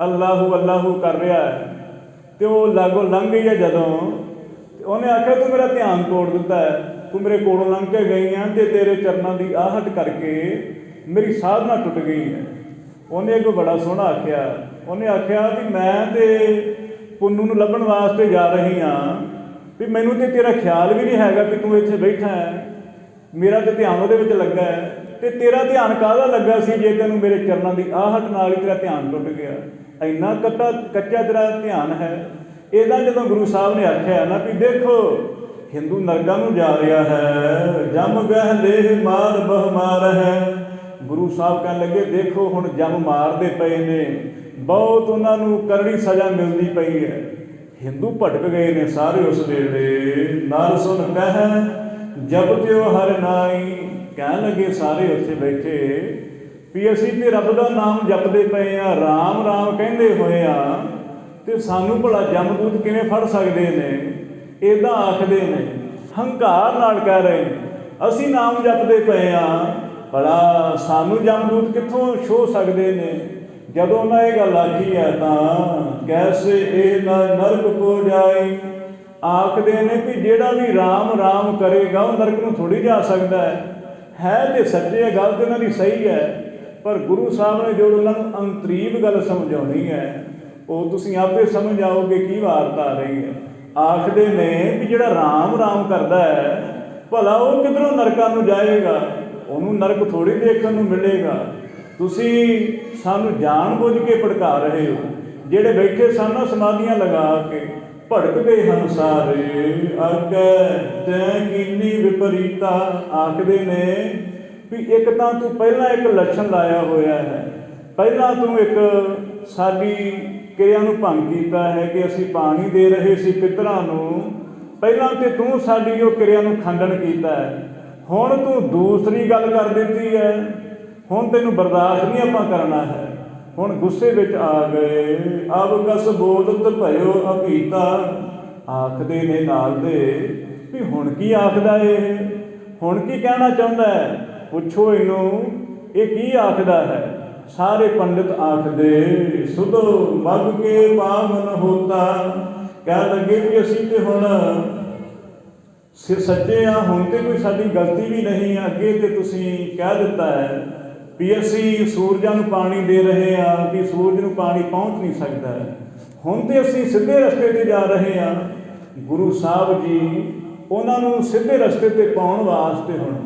अल्लाहू अल्लाहू कर रहा है, तो वो लागों लंघ गई है। जदों उन्हें आख्या तू मेरा ध्यान तोड़ दिता है, तू मेरे कोलों लंघ के गई है, तो तेरे चरणों की आहट करके मेरी साधना टुट गई है। उन्हें एक बड़ा सोहना आख्या, उन्हें आख्या भी मैं तो पुन्नू नूं लभण वास्ते जा रही हाँ, भी मैनू तो तेरा ख्याल भी नहीं हैगा कि तू इत्थे बैठा है, मेरा तो ध्यान उहदे विच लगा है। ਤੇ ਤੇਰਾ ਧਿਆਨ ਕਾਹਦਾ ਲੱਗਾ ਸੀ ਜੇ ਤੈਨੂੰ ਮੇਰੇ ਚਰਨਾਂ ਦੀ ਆਹਟ ਨਾਲ ਹੀ ਤੇਰਾ ਧਿਆਨ ਟੁੱਟ ਗਿਆ? ਇੰਨਾ ਕੱਚਾ ਤੇਰਾ ਧਿਆਨ ਹੈ। ਇਹਦਾ ਜਦੋਂ ਗੁਰੂ ਸਾਹਿਬ ਨੇ ਆਖਿਆ ਨਾ ਵੀ ਦੇਖੋ ਹਿੰਦੂ ਨਰਕਾਂ ਨੂੰ ਜਾ ਰਿਹਾ ਹੈ, ਜਮ ਗਹਿ ਲੇਹ ਮਾਰ ਬਹੁ ਮਾਰ ਹੈ। ਗੁਰੂ ਸਾਹਿਬ ਕਹਿਣ ਲੱਗੇ ਦੇਖੋ ਹੁਣ ਜਮ ਮਾਰਦੇ ਪਏ ਨੇ, ਬਹੁਤ ਉਹਨਾਂ ਨੂੰ ਕਰੜੀ ਸਜ਼ਾ ਮਿਲਦੀ ਪਈ ਹੈ। ਹਿੰਦੂ ਭਟਕ ਗਏ ਨੇ ਸਾਰੇ ਉਸ ਵੇਲੇ। ਨਰ ਸੁਣ ਕਹਿ ਜਪਤਿਓ ਹਰਿ ਨਾਈ। ਕਹਿਣ ਲੱਗੇ ਸਾਰੇ ਉੱਥੇ ਬੈਠੇ ਵੀ ਅਸੀਂ ਤੇ ਰੱਬ ਦਾ ਨਾਮ ਜਪਦੇ ਪਏ ਆ, ਰਾਮ ਰਾਮ ਕਹਿੰਦੇ ਹੋਏ ਆ, ਤੇ ਸਾਨੂੰ ਭਲਾ ਜਮਦੂਤ ਕਿਵੇਂ ਫੜ ਸਕਦੇ ਨੇ? ਇੱਦਾਂ ਆਖਦੇ ਨੇ, ਹੰਕਾਰ ਨਾਲ ਕਹਿ ਰਹੇ ਨੇ ਅਸੀਂ ਨਾਮ ਜਪਦੇ ਪਏ ਆ, ਭਲਾ ਸਾਨੂੰ ਜਮਦੂਤ ਕਿੱਥੋਂ ਛੋਹ ਸਕਦੇ ਨੇ? ਜਦੋਂ ਉਹਨਾਂ ਇਹ ਗੱਲ ਆਖੀ ਹੈ ਤਾਂ ਕੈਸੇ ਇਹ ਨਰਕ ਕੋ ਜਾਈ। ਆਖਦੇ ਨੇ ਵੀ ਜਿਹੜਾ ਵੀ ਰਾਮ ਰਾਮ ਕਰੇਗਾ ਉਹ ਨਰਕ ਨੂੰ ਥੋੜ੍ਹੀ ਜਾ ਸਕਦਾ ਹੈ ਤੇ ਸੱਚੇ ਹੈ, ਗੱਲ ਤਾਂ ਇਹਨਾਂ ਦੀ ਸਹੀ ਹੈ। ਪਰ ਗੁਰੂ ਸਾਹਿਬ ਨੇ ਜੋ ਉਹਨਾਂ ਨੂੰ ਅੰਤਰੀਬ ਗੱਲ ਸਮਝਾਉਣੀ ਹੈ ਉਹ ਤੁਸੀਂ ਆਪੇ ਸਮਝ ਆਓਗੇ ਕੀ ਵਾਰਤਾ ਆ ਰਹੀ ਹੈ। ਆਖਦੇ ਨੇ ਵੀ ਜਿਹੜਾ ਰਾਮ ਰਾਮ ਕਰਦਾ ਹੈ ਭਲਾ ਉਹ ਕਿੱਧਰੋਂ ਨਰਕਾਂ ਨੂੰ ਜਾਏਗਾ? ਉਹਨੂੰ ਨਰਕ ਥੋੜ੍ਹੀ ਦੇਖਣ ਨੂੰ ਮਿਲੇਗਾ। ਤੁਸੀਂ ਸਾਨੂੰ ਜਾਣ ਬੁੱਝ ਕੇ ਭੜਕਾ ਰਹੇ ਹੋ। ਜਿਹੜੇ ਬੈਠੇ ਸਨ ਸਮਾਧੀਆਂ ਲਗਾ ਕੇ ਭੜਕ ਗਏ ਹਨ ਸਾਰੇ। ਅੱਗੇ ਤੈਂ ਕੀਨੀ ਵਿਪਰੀਤਾ। ਆਖਦੇ ਨੇ ਵੀ ਇੱਕ ਤਾਂ ਤੂੰ ਪਹਿਲਾਂ ਇੱਕ ਲੱਛਣ ਲਾਇਆ ਹੋਇਆ ਹੈ, ਪਹਿਲਾਂ ਤੂੰ ਇੱਕ ਸਾਡੀ ਕਿਰਿਆ ਨੂੰ ਭੰਗ ਕੀਤਾ ਹੈ ਕਿ ਅਸੀਂ ਪਾਣੀ ਦੇ ਰਹੇ ਸੀ ਪਿੱਤਰਾਂ ਨੂੰ, ਪਹਿਲਾਂ ਤੇ ਤੂੰ ਸਾਡੀ ਉਹ ਕਿਰਿਆ ਨੂੰ ਖੰਡਨ ਕੀਤਾ ਹੈ। ਹੁਣ ਤੂੰ ਦੂਸਰੀ ਗੱਲ ਕਰ ਦਿੱਤੀ ਹੈ, ਹੁਣ ਤੈਨੂੰ ਬਰਦਾਸ਼ਤ ਨਹੀਂ ਆਪਾਂ ਕਰਨਾ ਹੈ। ਹੁਣ ਗੁੱਸੇ ਵਿੱਚ ਆ ਗਏ। ਅਬ ਕਸ ਬੋਲਤ ਭਇਓ ਅਭੀਤਾ। ਆਖਦੇ ਨੇ ਨਾਲ ਦੇ ਵੀ ਹੁਣ ਕੀ ਆਖਦਾ ਇਹ, ਹੁਣ ਕੀ ਕਹਿਣਾ ਚਾਹੁੰਦਾ ਹੈ? ਪੁੱਛੋ ਇਹਨੂੰ ਇਹ ਕੀ ਆਖਦਾ ਹੈ। ਸਾਰੇ ਪੰਡਿਤ ਆਖਦੇ ਸੁਧੋ ਮਗ ਕੇ ਪਾਵਨ ਹੋਤਾ। ਕਹਿਣ ਲੱਗੇ ਵੀ ਅਸੀਂ ਤੇ ਹੁਣ ਸਿਰ ਸੱਜੇ ਆ, ਹੁਣ ਤੇ ਕੋਈ ਸਾਡੀ ਗਲਤੀ ਵੀ ਨਹੀਂ। ਅੱਗੇ ਤੇ ਤੁਸੀਂ ਕਹਿ ਦਿੱਤਾ ਹੈ ਵੀ ਅਸੀਂ ਸੂਰਜਾਂ ਨੂੰ ਪਾਣੀ ਦੇ ਰਹੇ ਹਾਂ, ਵੀ ਸੂਰਜ ਨੂੰ ਪਾਣੀ ਪਹੁੰਚ ਨਹੀਂ ਸਕਦਾ। ਹੁਣ ਤੇ ਅਸੀਂ ਸਿੱਧੇ ਰਸਤੇ 'ਤੇ ਜਾ ਰਹੇ ਹਾਂ। ਗੁਰੂ ਸਾਹਿਬ ਜੀ ਉਹਨਾਂ ਨੂੰ ਸਿੱਧੇ ਰਸਤੇ 'ਤੇ ਪਾਉਣ ਵਾਸਤੇ ਹੁਣ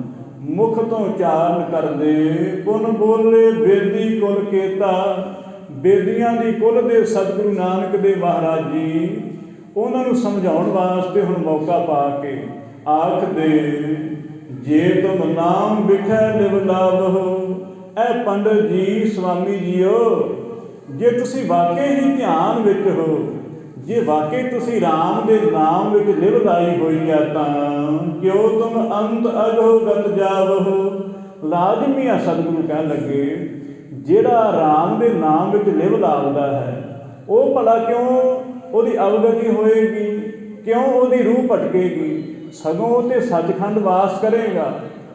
ਮੁਖ ਤੋਂ ਚਾਰਨ ਕਰਦੇ। ਪੁਨ ਬੋਲੇ ਬੇਦੀ ਕੁਲ ਕੇਤਾ। ਬੇਦੀਆਂ ਦੀ ਕੁਲ ਦੇ ਸਤਿਗੁਰੂ ਨਾਨਕ ਦੇਵ ਮਹਾਰਾਜ ਜੀ ਉਹਨਾਂ ਨੂੰ ਸਮਝਾਉਣ ਵਾਸਤੇ ਹੁਣ ਮੌਕਾ ਪਾ ਕੇ ਆਖਦੇ ਜੇ ਤੁਮ ਨਾਮ ਵਿਖੈ ਲਿਵ ਲਾਵਹੁ। ਇਹ ਪੰਡਤ ਜੀ ਸਵਾਮੀ ਜੀਓ, ਜੇ ਤੁਸੀਂ ਵਾਕਈ ਹੀ ਧਿਆਨ ਵਿੱਚ ਹੋ, ਜੇ ਵਾਕਈ ਤੁਸੀਂ ਰਾਮ ਦੇ ਨਾਮ ਵਿੱਚ ਲਿਵ ਲਾਈ ਹੋਈ ਹੈ ਤਾਂ ਕਿਉਂ ਤੁਮ ਅੰਤ ਅਗੋ ਗਤ ਜਾਵਹੁ। ਲਾਜ਼ਮੀ ਆ ਸਤਿਗੁਰੂ ਕਹਿਣ ਲੱਗੇ ਜਿਹੜਾ ਰਾਮ ਦੇ ਨਾਮ ਵਿੱਚ ਲਿਵ ਲਾਉਂਦਾ ਹੈ ਉਹ ਭਲਾ ਕਿਉਂ ਉਹਦੀ ਅਵਗਤੀ ਹੋਏਗੀ, ਕਿਉਂ ਉਹਦੀ ਰੂਹ ਭਟਕੇਗੀ? ਸਗੋਂ ਉਹ ਤੇ ਸੱਚਖੰਡ ਵਾਸ ਕਰੇਗਾ।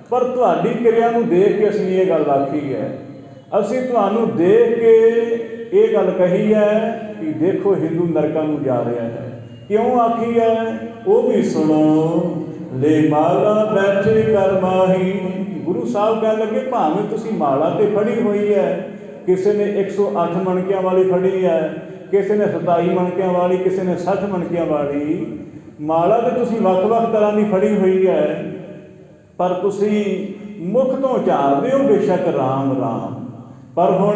ਪਰ ਤੁਹਾਡੀ ਕਿਰਿਆ ਨੂੰ ਦੇਖ ਕੇ ਅਸੀਂ ਇਹ ਗੱਲ ਆਖੀ ਹੈ, ਅਸੀਂ ਤੁਹਾਨੂੰ ਦੇਖ ਕੇ ਇਹ ਗੱਲ ਕਹੀ ਹੈ ਕਿ ਦੇਖੋ ਹਿੰਦੂ ਨਰਕਾਂ ਨੂੰ ਜਾ ਰਿਹਾ ਹੈ। ਕਿਉਂ ਆਖੀ ਹੈ ਉਹ ਵੀ ਸੁਣੋ। ਲੈ ਮਾਲਾ ਬੈਠੇ ਕਰ ਮਾਹੀ। ਗੁਰੂ ਸਾਹਿਬ ਕਹਿਣ ਲੱਗੇ ਭਾਵੇਂ ਤੁਸੀਂ ਮਾਲਾ ਤੇ ਫੜੀ ਹੋਈ ਹੈ, ਕਿਸੇ ਨੇ 108 ਮਣਕਿਆਂ ਵਾਲੀ ਫੜੀ ਹੈ, ਕਿਸੇ ਨੇ 27 ਮਣਕਿਆਂ ਵਾਲੀ, ਕਿਸੇ ਨੇ 60 ਮਣਕਿਆਂ ਵਾਲੀ। ਮਾਲਾ ਤੇ ਤੁਸੀਂ ਵੱਖ-ਵੱਖ ਤਰ੍ਹਾਂ ਦੀ ਫੜੀ ਹੋਈ ਹੈ, ਪਰ ਤੁਸੀਂ ਮੁਖ ਤੋਂ ਉਚਾਰਦੇ ਹੋ ਬੇਸ਼ੱਕ ਰਾਮ ਰਾਮ। ਪਰ ਹੁਣ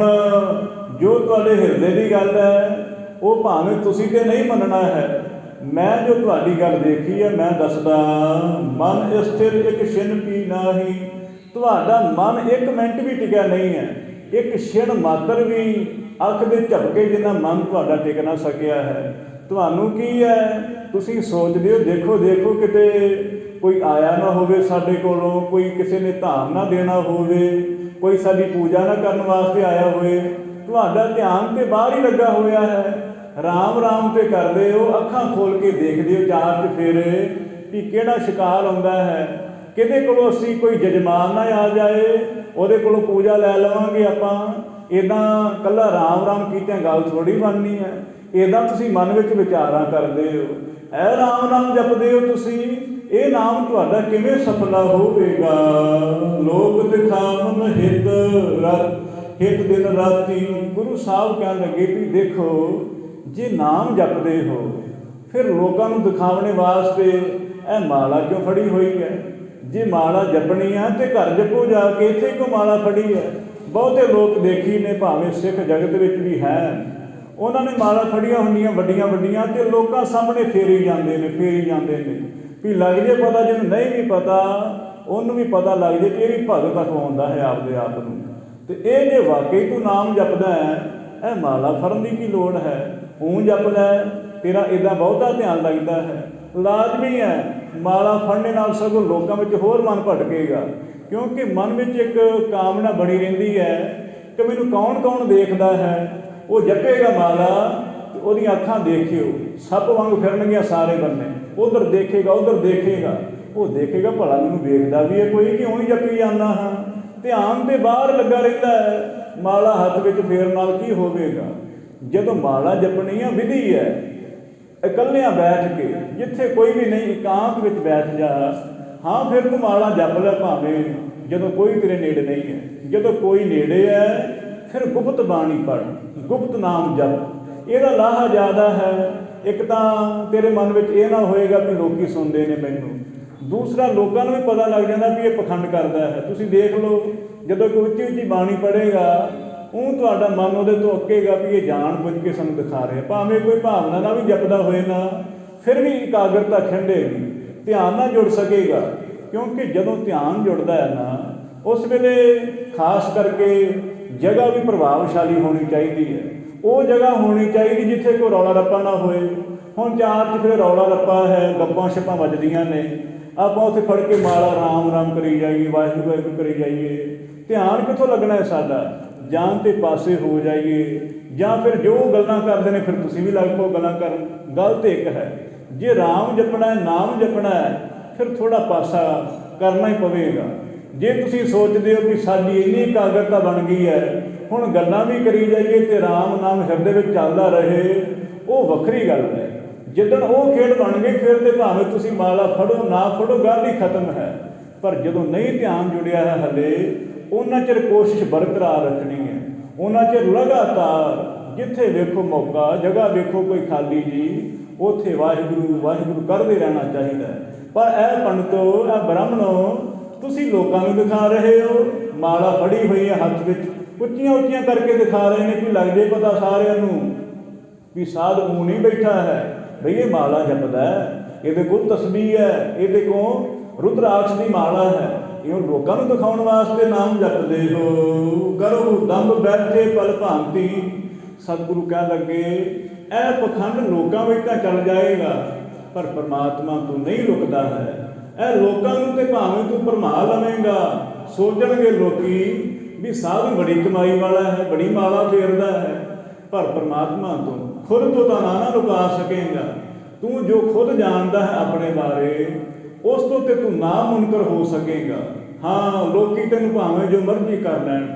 ਜੋ ਤੁਹਾਡੇ ਹਿਰਦੇ ਦੀ ਗੱਲ ਹੈ ਉਹ ਭਾਵੇਂ ਤੁਸੀਂ ਤੇ ਨਹੀਂ ਮੰਨਣਾ ਹੈ। ਮੈਂ ਜੋ ਤੁਹਾਡੀ ਗੱਲ ਦੇਖੀ ਹੈ ਮੈਂ ਦੱਸਦਾ। ਮਨ ਸਥਿਰ ਇੱਕ ਛਿਨ ਪੀ ਨਾਹੀ। ਤੁਹਾਡਾ ਮਨ ਇੱਕ ਮਿੰਟ ਵੀ ਟਿਕਿਆ ਨਹੀਂ ਹੈ, ਇੱਕ ਛਿਣ ਮਾਤਰ ਵੀ ਅੱਖ ਦੇ ਝਪਕੇ ਜਿੰਨਾ ਮਨ ਤੁਹਾਡਾ ਟਿਕ ਨਾ ਸਕਿਆ ਹੈ। ਤੁਹਾਨੂੰ ਕੀ ਹੈ ਤੁਸੀਂ ਸੋਚਦੇ ਹੋ ਦੇਖੋ ਦੇਖੋ ਕਿਤੇ ਕੋਈ ਆਇਆ ਨਾ ਹੋਵੇ ਸਾਡੇ ਕੋਲੋਂ, ਕੋਈ ਕਿਸੇ ਨੇ ਧਾਮ ਨਾ ਦੇਣਾ ਹੋਵੇ, ਕੋਈ ਸਾਡੀ ਪੂਜਾ ਨਾ ਕਰਨ ਵਾਸਤੇ ਆਇਆ ਹੋਵੇ। ਤੁਹਾਡਾ ਧਿਆਨ ਤੇ ਬਾਹਰ ਹੀ ਲੱਗਾ ਹੋਇਆ ਹੈ। ਰਾਮ ਰਾਮ ਤੇ ਕਰਦੇ ਹੋ, ਅੱਖਾਂ ਖੋਲ ਕੇ ਦੇਖਦੇ ਹੋ ਚਾਰ ਚੁਫੇਰੇ ਵੀ ਕਿਹੜਾ ਸ਼ਿਕਾਰ ਆਉਂਦਾ ਹੈ, ਕਿਹਦੇ ਕੋਲੋਂ ਅਸੀਂ ਕੋਈ ਜਜਮਾਨ ਨਾ ਆ ਜਾਏ ਉਹਦੇ ਕੋਲੋਂ ਪੂਜਾ ਲੈ ਲਵਾਂਗੇ ਆਪਾਂ। ਇੱਦਾਂ ਇਕੱਲਾ ਰਾਮ ਰਾਮ ਕੀਤਿਆਂ ਗੱਲ ਥੋੜ੍ਹੀ ਬਣਨੀ ਹੈ। ਇੱਦਾਂ ਤੁਸੀਂ ਮਨ ਵਿੱਚ ਵਿਚਾਰਾਂ ਕਰਦੇ ਹੋ, ਇਹ ਰਾਮ ਨਾਮ ਜਪਦੇ ਹੋ ਤੁਸੀਂ, ਇਹ ਨਾਮ ਤੁਹਾਡਾ ਕਿਵੇਂ ਸਫਲਾ ਹੋਵੇਗਾ। ਲੋਕ ਦਿਖਾਵਨ ਹਿਤ ਦਿਨ ਰਾਤੀ। ਗੁਰੂ ਸਾਹਿਬ ਕਹਿਣ ਲੱਗੇ ਵੀ ਦੇਖੋ ਜੇ ਨਾਮ ਜਪਦੇ ਹੋ ਫਿਰ ਲੋਕਾਂ ਨੂੰ ਦਿਖਾਉਣੇ ਵਾਸਤੇ ਇਹ ਮਾਲਾ ਕਿਉਂ ਫੜੀ ਹੋਈ ਹੈ? जे माला जपनी है तो घर जपो जाके, इत्थे क्यों माला फड़ी है। बहुते लोग देखी ने, भावें सिख जगत विच भी है, उन्होंने माला फड़ियां होंदियां वड्डियां वड्डियां ते लोकां सामने फेरी जाते हैं, फेरी जाते हैं भी लग जाए पता, जिन्होंने नहीं भी पता उन्होंने भी पता लग जाए कि ये भी भगत अखवाउंदा है आपदे आप नूं। ते ये जे वाकई तू नाम जपदा है, यह माला फड़न की लोड़ है। ऊँ जप लै, तेरा इदा बहुता ध्यान लगता है, लाजमी है। माला फड़ने नाल सगों लोकां विच होर मन भटकेगा, क्योंकि मन में एक कामना बनी रहिंदी है कि मैनूं कौन कौन देखदा है। वो जपेगा माला तो उहदियां अखां देखियो सप वांग फिरनगियां सारे बन्ने, उधर देखेगा उधर देखेगा, वो देखेगा भला मैनूं वेखदा भी है कोई कि उही जपी जाना हाँ। ध्यान ते बाहर लगा रहिंदा है, माला हत्थ विच फेरन नाल की होवेगा। जदों माला जपनी है विधि है, इकल्लियां बैठ के, जिथे कोई भी नहीं एकांत विच बैठ जा, हाँ फिर तू माला जप लै भावें जदों कोई तेरे नेड़े नहीं है। जदों कोई नेड़े है फिर गुप्त बाणी पढ़, गुप्त नाम जप, ਇਹਦਾ ਲਾਹਾ ਜ਼ਿਆਦਾ ਹੈ। ਇੱਕ ਤਾਂ ਤੇਰੇ ਮਨ ਵਿੱਚ ਇਹ ਨਾ ਹੋਏਗਾ ਵੀ ਲੋਕੀ ਸੁਣਦੇ ਨੇ ਮੈਨੂੰ, ਦੂਸਰਾ ਲੋਕਾਂ ਨੂੰ ਵੀ ਪਤਾ ਲੱਗ ਜਾਂਦਾ ਵੀ ਇਹ ਪਖੰਡ ਕਰਦਾ ਹੈ। ਤੁਸੀਂ ਦੇਖ ਲਓ ਜਦੋਂ ਕੋਈ ਉੱਚੀ ਉੱਚੀ ਬਾਣੀ ਪੜ੍ਹੇਗਾ, ਉਹ ਤੁਹਾਡਾ ਮਨ ਉਹਦੇ ਤੋਂ ਅੱਕੇਗਾ ਵੀ ਇਹ ਜਾਣ ਬੁੱਝ ਕੇ ਸਾਨੂੰ ਦਿਖਾ ਰਿਹਾ। ਭਾਵੇਂ ਕੋਈ ਭਾਵਨਾ ਨਾਲ ਵੀ ਜਪਦਾ ਹੋਏ ਨਾ, ਫਿਰ ਵੀ ਇਕਾਗਰਤਾ ਖਿੰਡੇਗੀ, ਧਿਆਨ ਨਾਲ ਜੁੜ ਸਕੇਗਾ। ਕਿਉਂਕਿ ਜਦੋਂ ਧਿਆਨ ਜੁੜਦਾ ਹੈ ਨਾ, ਉਸ ਵੇਲੇ ਖਾਸ ਕਰਕੇ ਜਗ੍ਹਾ ਵੀ ਪ੍ਰਭਾਵਸ਼ਾਲੀ ਹੋਣੀ ਚਾਹੀਦੀ ਹੈ। ਉਹ ਜਗ੍ਹਾ ਹੋਣੀ ਚਾਹੀਦੀ ਜਿੱਥੇ ਕੋਈ ਰੌਲਾ ਰੱਪਾ ਨਾ ਹੋਏ। ਹੁਣ ਚਾਰ 'ਚ ਫਿਰ ਰੌਲਾ ਰੱਪਾ ਹੈ, ਗੱਪਾਂ ਛੱਪਾਂ ਵੱਜਦੀਆਂ ਨੇ, ਆਪਾਂ ਉੱਥੇ ਫੜ ਕੇ ਮਾਲਾ ਰਾਮ ਰਾਮ ਕਰੀ ਜਾਈਏ, ਵਾਹਿਗੁਰੂ ਵਾਹਿਗੁਰੂ ਕਰੀ ਜਾਈਏ, ਧਿਆਨ ਕਿੱਥੋਂ ਲੱਗਣਾ ਹੈ ਸਾਡਾ। ਜਾਂ ਤੇ ਪਾਸੇ ਹੋ ਜਾਈਏ, ਜਾਂ ਫਿਰ ਜੋ ਗੱਲਾਂ ਕਰਦੇ ਨੇ ਫਿਰ ਤੁਸੀਂ ਵੀ ਲੱਗ ਪਓ ਗੱਲਾਂ ਕਰਨ। ਗੱਲ ਤਾਂ ਇੱਕ ਹੈ, ਜੇ ਰਾਮ ਜਪਣਾ ਹੈ, ਨਾਮ ਜਪਣਾ ਹੈ, ਫਿਰ ਥੋੜ੍ਹਾ ਪਾਸਾ ਕਰਨਾ ਹੀ ਪਵੇਗਾ। ਜੇ ਤੁਸੀਂ ਸੋਚਦੇ ਹੋ ਕਿ ਸਾਡੀ ਇੰਨੀ ਇਕਾਗਰਤਾ ਬਣ ਗਈ ਹੈ ਹੁਣ ਗੱਲਾਂ ਵੀ ਕਰੀ ਜਾਈਏ ਅਤੇ ਰਾਮ ਨਾਮ ਹਿਰਦੇ ਵਿੱਚ ਚੱਲਦਾ ਰਹੇ, ਉਹ ਵੱਖਰੀ ਗੱਲ ਹੈ। ਜਿੱਦਣ ਉਹ ਖੇਡ ਬਣ ਗਈ ਫਿਰ ਤਾਂ ਭਾਵੇਂ ਤੁਸੀਂ ਮਾਲਾ ਫੜੋ ਨਾ ਫੜੋ, ਗੱਲ ਹੀ ਖਤਮ ਹੈ। ਪਰ ਜਦੋਂ ਨਹੀਂ ਧਿਆਨ ਜੁੜਿਆ ਹੈ ਹਲੇ, ਉਹਨਾਂ ਚਿਰ ਕੋਸ਼ਿਸ਼ ਬਰਕਰਾਰ ਰੱਖਣੀ ਹੈ। ਉਹਨਾਂ ਚਿਰ ਲਗਾਤਾਰ ਜਿੱਥੇ ਵੇਖੋ ਮੌਕਾ, ਜਗ੍ਹਾ ਵੇਖੋ ਕੋਈ ਖਾਲੀ ਜੀ, ਉੱਥੇ ਵਾਹਿਗੁਰੂ ਵਾਹਿਗੁਰੂ ਕਰਦੇ ਰਹਿਣਾ ਚਾਹੀਦਾ ਹੈ। ਪਰ ਇਹ ਪੰਡਤੋ, ਇਹ ਬ੍ਰਾਹਮਣੋ, ਤੁਸੀਂ ਲੋਕਾਂ ਨੂੰ ਦਿਖਾ ਰਹੇ ਹੋ ਮਾਲਾ ਫੜੀ ਹੋਈ ਹੈ ਹੱਥ ਵਿੱਚ, ਉੱਚੀਆਂ ਉੱਚੀਆਂ ਕਰਕੇ ਦਿਖਾ ਰਹੇ ਨੇ ਕਿ ਲੱਗ ਜੇ ਪਤਾ ਸਾਰਿਆਂ ਨੂੰ ਵੀ ਸਾਧ ਊਂ ਨਹੀਂ ਬੈਠਾ ਹੈ, ਬਈ ਇਹ ਮਾਲਾ ਜਪਦਾ ਹੈ, ਇਹਦੇ ਕੋਲ ਤਸਬੀਹ ਹੈ, ਇਹਦੇ ਕੋਲ ਰੁਦਰਾਕਸ਼ ਦੀ ਮਾਲਾ ਹੈ। ਇਹ ਲੋਕਾਂ ਨੂੰ ਦਿਖਾਉਣ ਵਾਸਤੇ ਨਾਮ ਜਪਦੇ ਹੋ। ਕਰੋ ਦੰਭ ਬੈਠੇ ਪਲ ਭਾਂਤੀ, ਸਤਿਗੁਰੂ ਕਹਿਣ ਲੱਗੇ ਇਹ ਪਖੰਡ ਲੋਕਾਂ ਵਿੱਚ ਤਾਂ ਚੱਲ ਜਾਏਗਾ, ਪਰ ਪਰਮਾਤਮਾ ਤੋਂ ਨਹੀਂ ਰੁਕਦਾ ਹੈ। ਇਹ ਲੋਕਾਂ ਨੂੰ ਤੇ ਭਾਵੇਂ ਤੂੰ ਭਰਮਾ ਲਵੇਂਗਾ, ਸੋਚਣਗੇ ਲੋਕੀ ਵੀ ਸਾਧੂ ਬੜੀ ਕਮਾਈ ਵਾਲਾ ਹੈ, ਬੜੀ ਮਾਲਾ ਫੇਰਦਾ ਹੈ, ਪਰ ਪਰਮਾਤਮਾ ਤੋਂ ਖੁਦ ਤੋਂ ਤਾਂ ਨਾ ਲੁਕਾ ਸਕੇਗਾ। ਤੂੰ ਜੋ ਖੁਦ ਜਾਣਦਾ ਹੈ ਆਪਣੇ ਬਾਰੇ, ਉਸ ਤੋਂ ਤੇ ਤੂੰ ਨਾ ਮੁਨਕਰ ਹੋ ਸਕੇਗਾ। ਹਾਂ, ਲੋਕੀ ਤੈਨੂੰ ਭਾਵੇਂ ਜੋ ਮਰਜ਼ੀ ਕਰ ਲੈਣ,